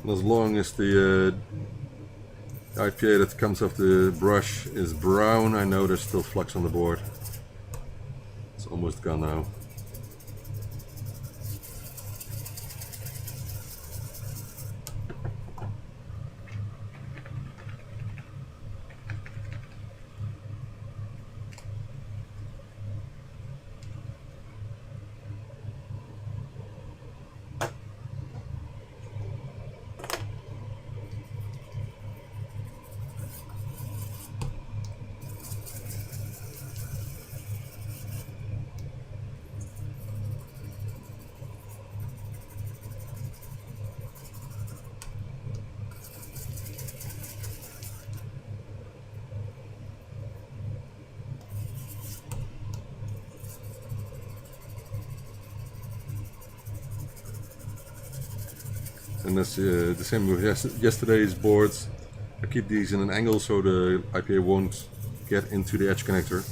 And as long as the IPA that comes off the brush is brown, I know there's still flux on the board. It's almost gone now. And that's the same with yesterday's boards. I keep these in an angle so the IPA won't get into the edge connector,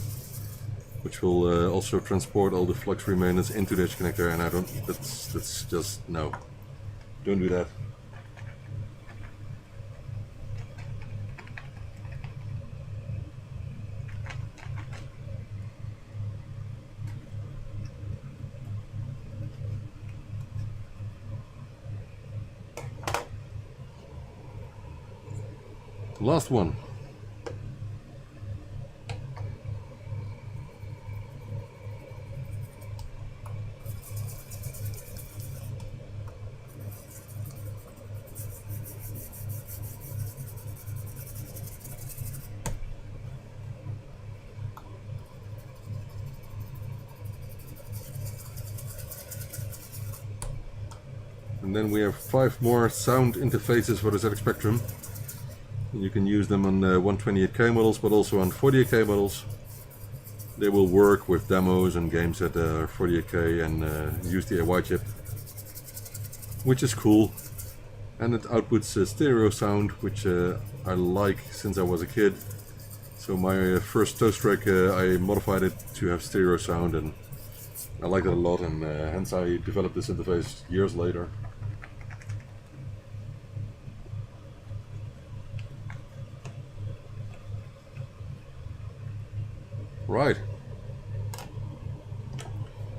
which will also transport all the flux remainders into the edge connector, and I don't, that's just, no, don't do that. Last one. And then we have 5 more sound interfaces for the ZX Spectrum. You can use them on 128K models, but also on 48K models. they will work with demos and games at 48K and use the AY chip, which is cool. And it outputs stereo sound, which I like since I was a kid. So my first toast rack, I modified it to have stereo sound, and I liked it a lot, and hence I developed this interface years later. Right.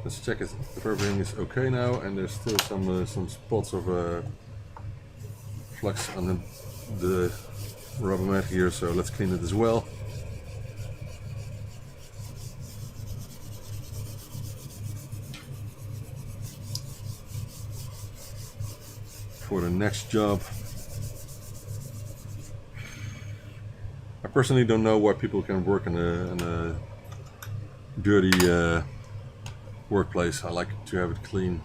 Let's check if everything is okay now, and there's still some spots of flux on the rubber mat here, so let's clean it as well. For the next job, I personally don't know why people can work in a dirty workplace. I like to have it clean.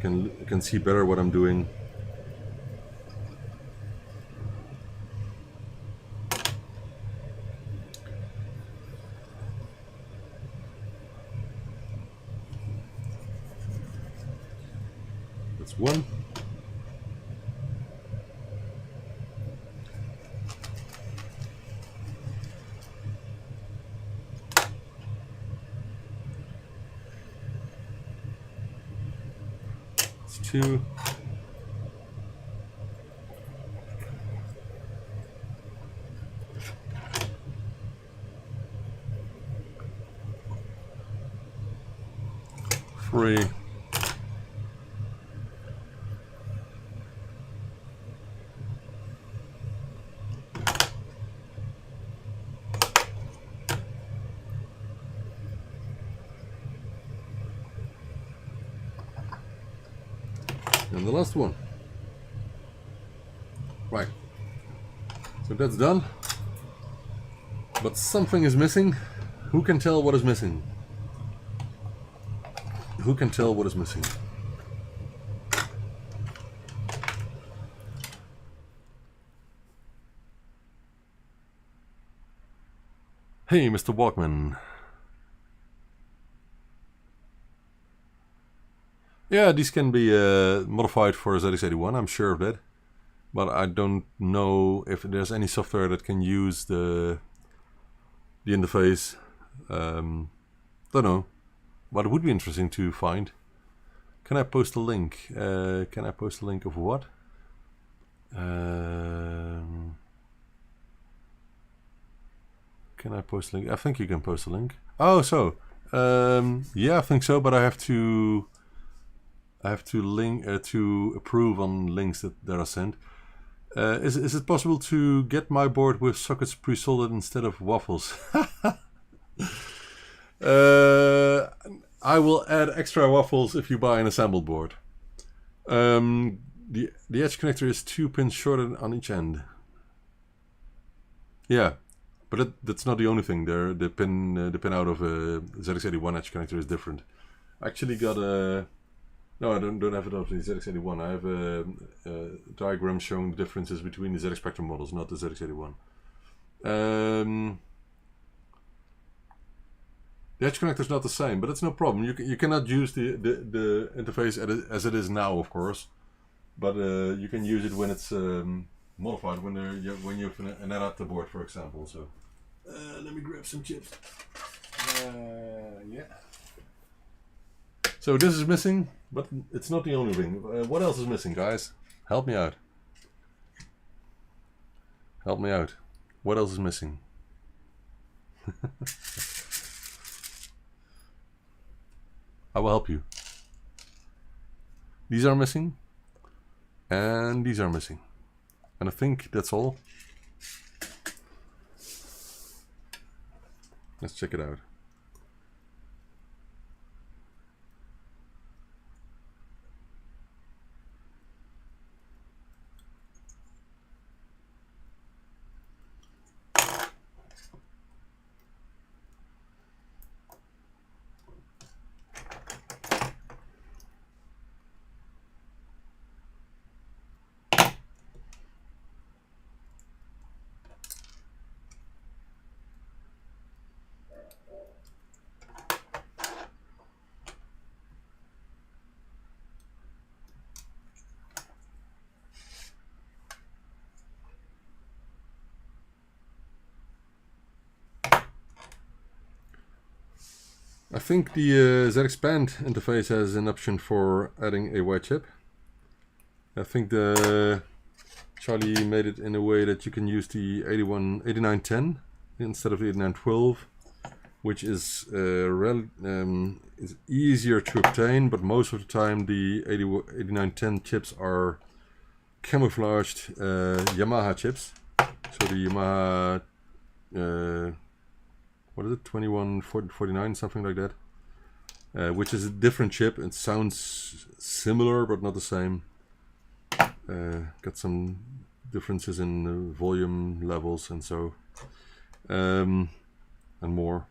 Can see better what I'm doing. That's one. That's two. Three. And the last one. Right. So that's done. But something is missing. Who can tell what is missing? Who can tell what is missing? Hey, Mr. Walkman. Yeah, these can be modified for ZX81, I'm sure of that. But I don't know if there's any software that can use the interface. Don't know. But it would be interesting to find. Can I post a link? Can I post a link of what? Can I post a link? I think you can post a link. Oh, so yeah, I think so. But I have to link to approve on links that are sent. Is it possible to get my board with sockets pre-soldered instead of waffles? I will add extra waffles if you buy an assembled board. The edge connector is 2 pins shorter on each end. Yeah, but that's not the only thing. The pin out of a ZX81 edge connector is different. I actually got a. No, I don't have it of the ZX81. I have a diagram showing the differences between the ZX Spectrum models, not the ZX81. The edge connector is not the same, but it's no problem. You cannot use the interface as it is now, of course, but you can use it when it's modified, when you have an adapter board, for example. So let me grab some chips. Yeah. So this is missing, but it's not the only thing. What else is missing, guys? Help me out. Help me out. What else is missing? I will help you. These are missing. And these are missing. And I think that's all. Let's check it out. I think the ZXpand interface has an option for adding a white chip. I think the Charlie made it in a way that you can use the 8910 instead of the 8912, which is easier to obtain, but most of the time the 8910 chips are camouflaged Yamaha chips. So the Yamaha, what is it, 2149, something like that, which is a different chip. It sounds similar, but not the same. Got some differences in volume levels and so, and more.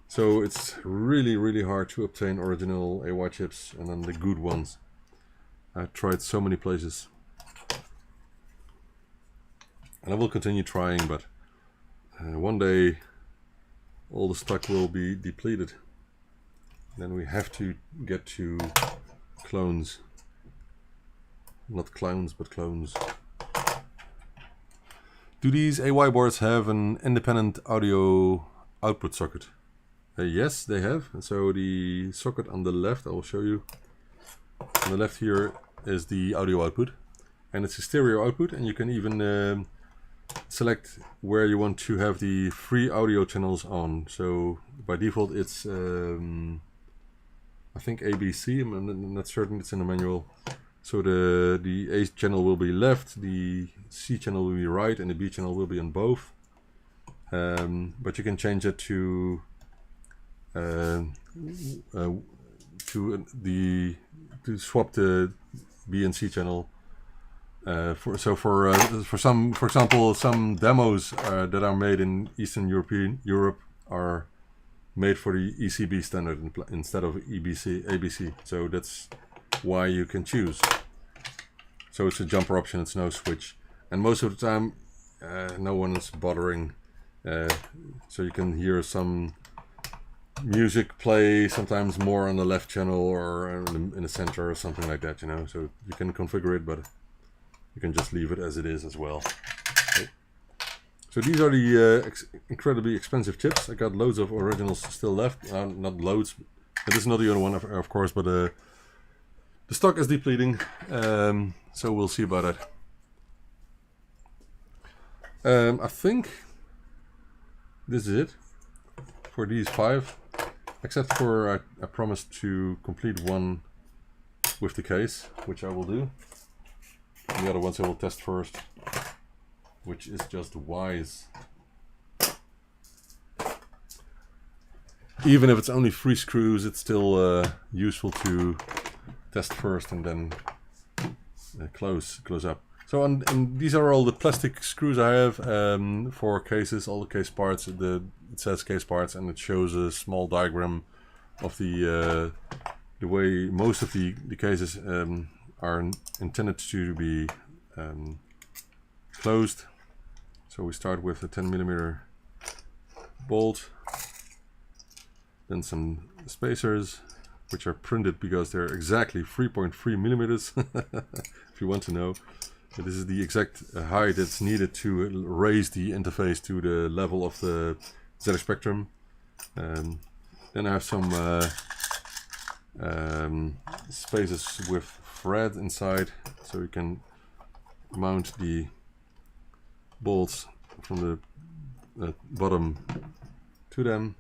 So it's really hard to obtain original AY chips, and then the good ones. I tried so many places, and I will continue trying, but one day all the stock will be depleted. Then we have to get to clones. Not clowns, but clones. Do these AY boards have an independent audio output socket? Yes, they have. And so the socket on the left, I will show you. On the left here is the audio output, and it's a stereo output, and you can even select where you want to have the free audio channels on. So by default it's I think ABC, I'm not certain, it's in the manual. So the A channel will be left, the C channel will be right, and the B channel will be on both. But you can change it to swap the B and C channel. For example, some demos that are made in Eastern Europe are made for the ECB standard instead of ABC. So that's why you can choose. So it's a jumper option, it's no switch, and most of the time no one is bothering, so you can hear some music play, sometimes more on the left channel or in the center or something like that, you know. So you can configure it, but you can just leave it as it is as well. Okay. So these are the incredibly expensive chips. I got loads of originals still left, not loads, but this is not the other one of course, but the stock is depleting, so we'll see about that. I think this is it for these 5, except for I promised to complete one with the case, which I will do. And the other ones I will test first, which is just wise. Even if it's only 3 screws, it's still useful to test first and then close up. So and these are all the plastic screws I have for cases, all the case parts. It says case parts, and it shows a small diagram of the way most of the cases are intended to be closed. So we start with a 10mm bolt, then some spacers, which are printed because they're exactly 3.3mm if you want to know. So this is the exact height that's needed to raise the interface to the level of the ZX Spectrum. Then I have some spaces with thread inside, so you can mount the bolts from the bottom to them.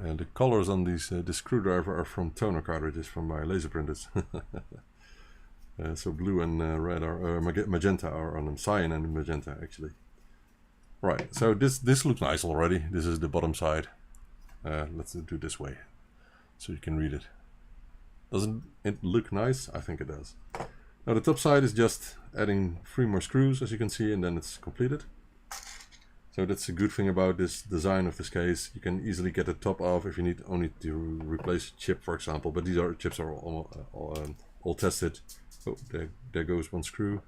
And the colors on these this screwdriver are from toner cartridges from my laser printers. So blue and red are magenta are on them, cyan and magenta actually. Right, so this looks nice already. This is the bottom side. Let's do it this way so you can read it. Doesn't it look nice? I think it does. Now the top side is just adding 3 more screws, as you can see, and then it's completed. So that's a good thing about this design of this case. You can easily get the top off if you need only to replace a chip, for example. But these chips are all tested. Oh, there goes 1 screw.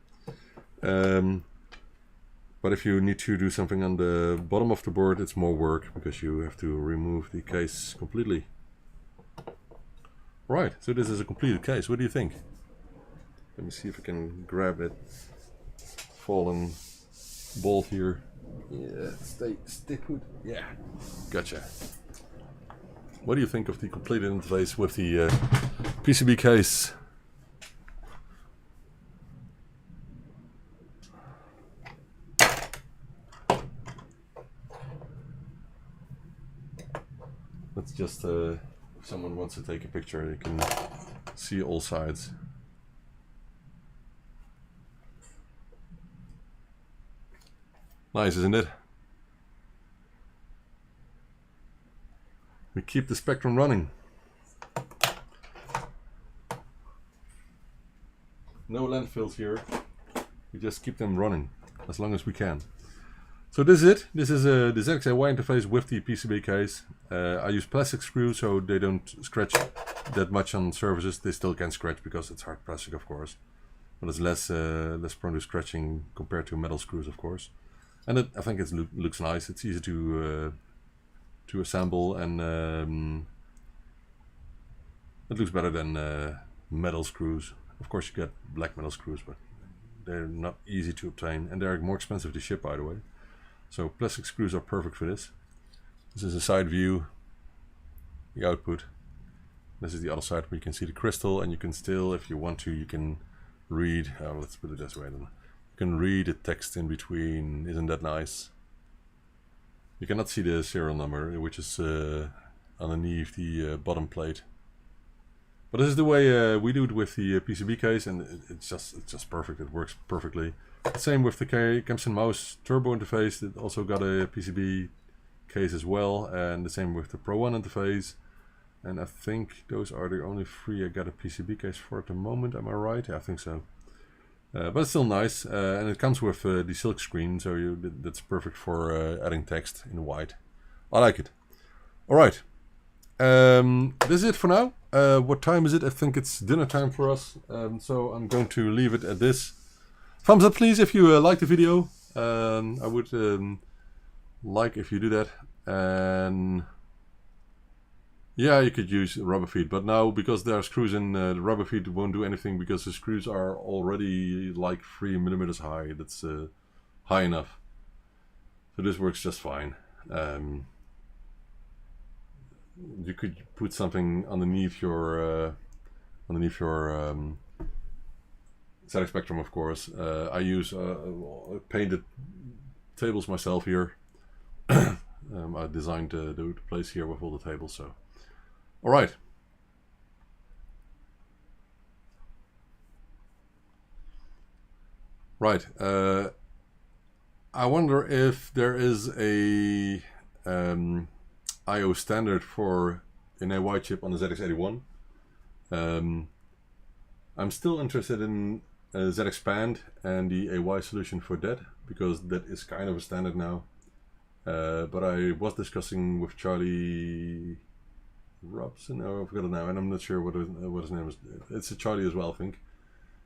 But if you need to do something on the bottom of the board, it's more work because you have to remove the case completely. Right, so this is a completed case. What do you think? Let me see if I can grab that fallen bolt here. Yeah, stay put. Yeah, gotcha. What do you think of the completed interface with the PCB case? Let's just, if someone wants to take a picture, you can see all sides. Nice, isn't it? We keep the Spectrum running. No landfills here. We just keep them running as long as we can. So this is it. This is the ZXAY interface with the PCB case. I use plastic screws so they don't scratch that much on surfaces. They still can scratch because it's hard plastic, of course, but it's less prone to scratching compared to metal screws, of course. And I think it looks nice. It's easy to assemble, and it looks better than metal screws. Of course, you get black metal screws, but they're not easy to obtain, and they're more expensive to ship, by the way. So plastic screws are perfect for this. This is a side view, the output. This is the other side where you can see the crystal, and you can still, if you want to, you can read, let's put it this way then. You can read the text in between. Isn't that nice? You cannot see the serial number, which is underneath the bottom plate. But this is the way we do it with the PCB case, and it's just perfect. It works perfectly. Same with the Camps and Mouse Turbo interface. It also got a PCB case as well, and the same with the Pro 1 interface. And I think those are the only three I got a PCB case for at the moment. Am I right? Yeah, I think so. But it's still nice, and it comes with the silk screen, so that's perfect for adding text in white. I like it. All right, this is it for now. What time is it? I think it's dinner time for us, so I'm going to leave it at this. Thumbs up, please, if you like the video. I would like if you do that. And yeah, you could use rubber feet, but now because there are screws in, the rubber feet won't do anything because the screws are already like 3 millimeters high. That's high enough. So this works just fine. You could put something underneath your ZX Spectrum, of course. I use painted tables myself here. I designed the place here with all the tables, so. All right. Right. I wonder if there is a I/O standard for an AY chip on the ZX81. I'm still interested in ZXpand and the AY solution for that, because that is kind of a standard now. But I was discussing with Charlie Robson, I forgot it now, and I'm not sure what his name is. It's a Charlie as well, I think,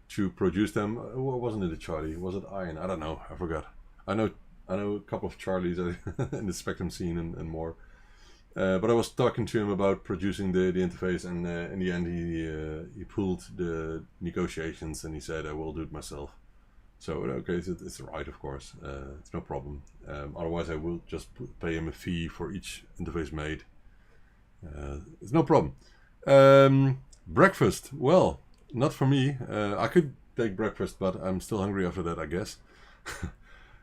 to produce them. Wasn't it a Charlie? Was it Ian? I don't know. I forgot. I know a couple of Charlies in the Spectrum scene and more. But I was talking to him about producing the interface, and in the end he pulled the negotiations and he said I will do it myself. So okay, it's right, of course. It's no problem. Otherwise I will just pay him a fee for each interface made. It's no problem. Breakfast, well, not for me. I could take breakfast, but I'm still hungry after that, I guess.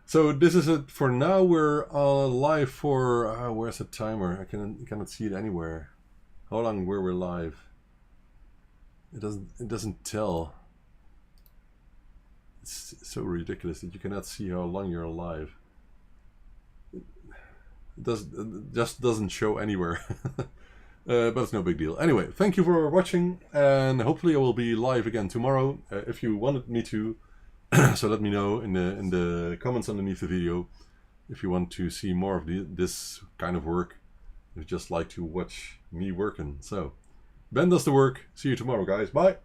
So this is it for now. We're live for where's the timer? I cannot see it anywhere. How long were we live? It doesn't tell. It's so ridiculous that you cannot see how long you're alive. It just doesn't show anywhere. But it's no big deal. Anyway, thank you for watching, and hopefully I will be live again tomorrow if you wanted me to. So let me know in the comments underneath the video if you want to see more of this kind of work. If you just like to watch me working. So Ben does the work. See you tomorrow, guys. Bye.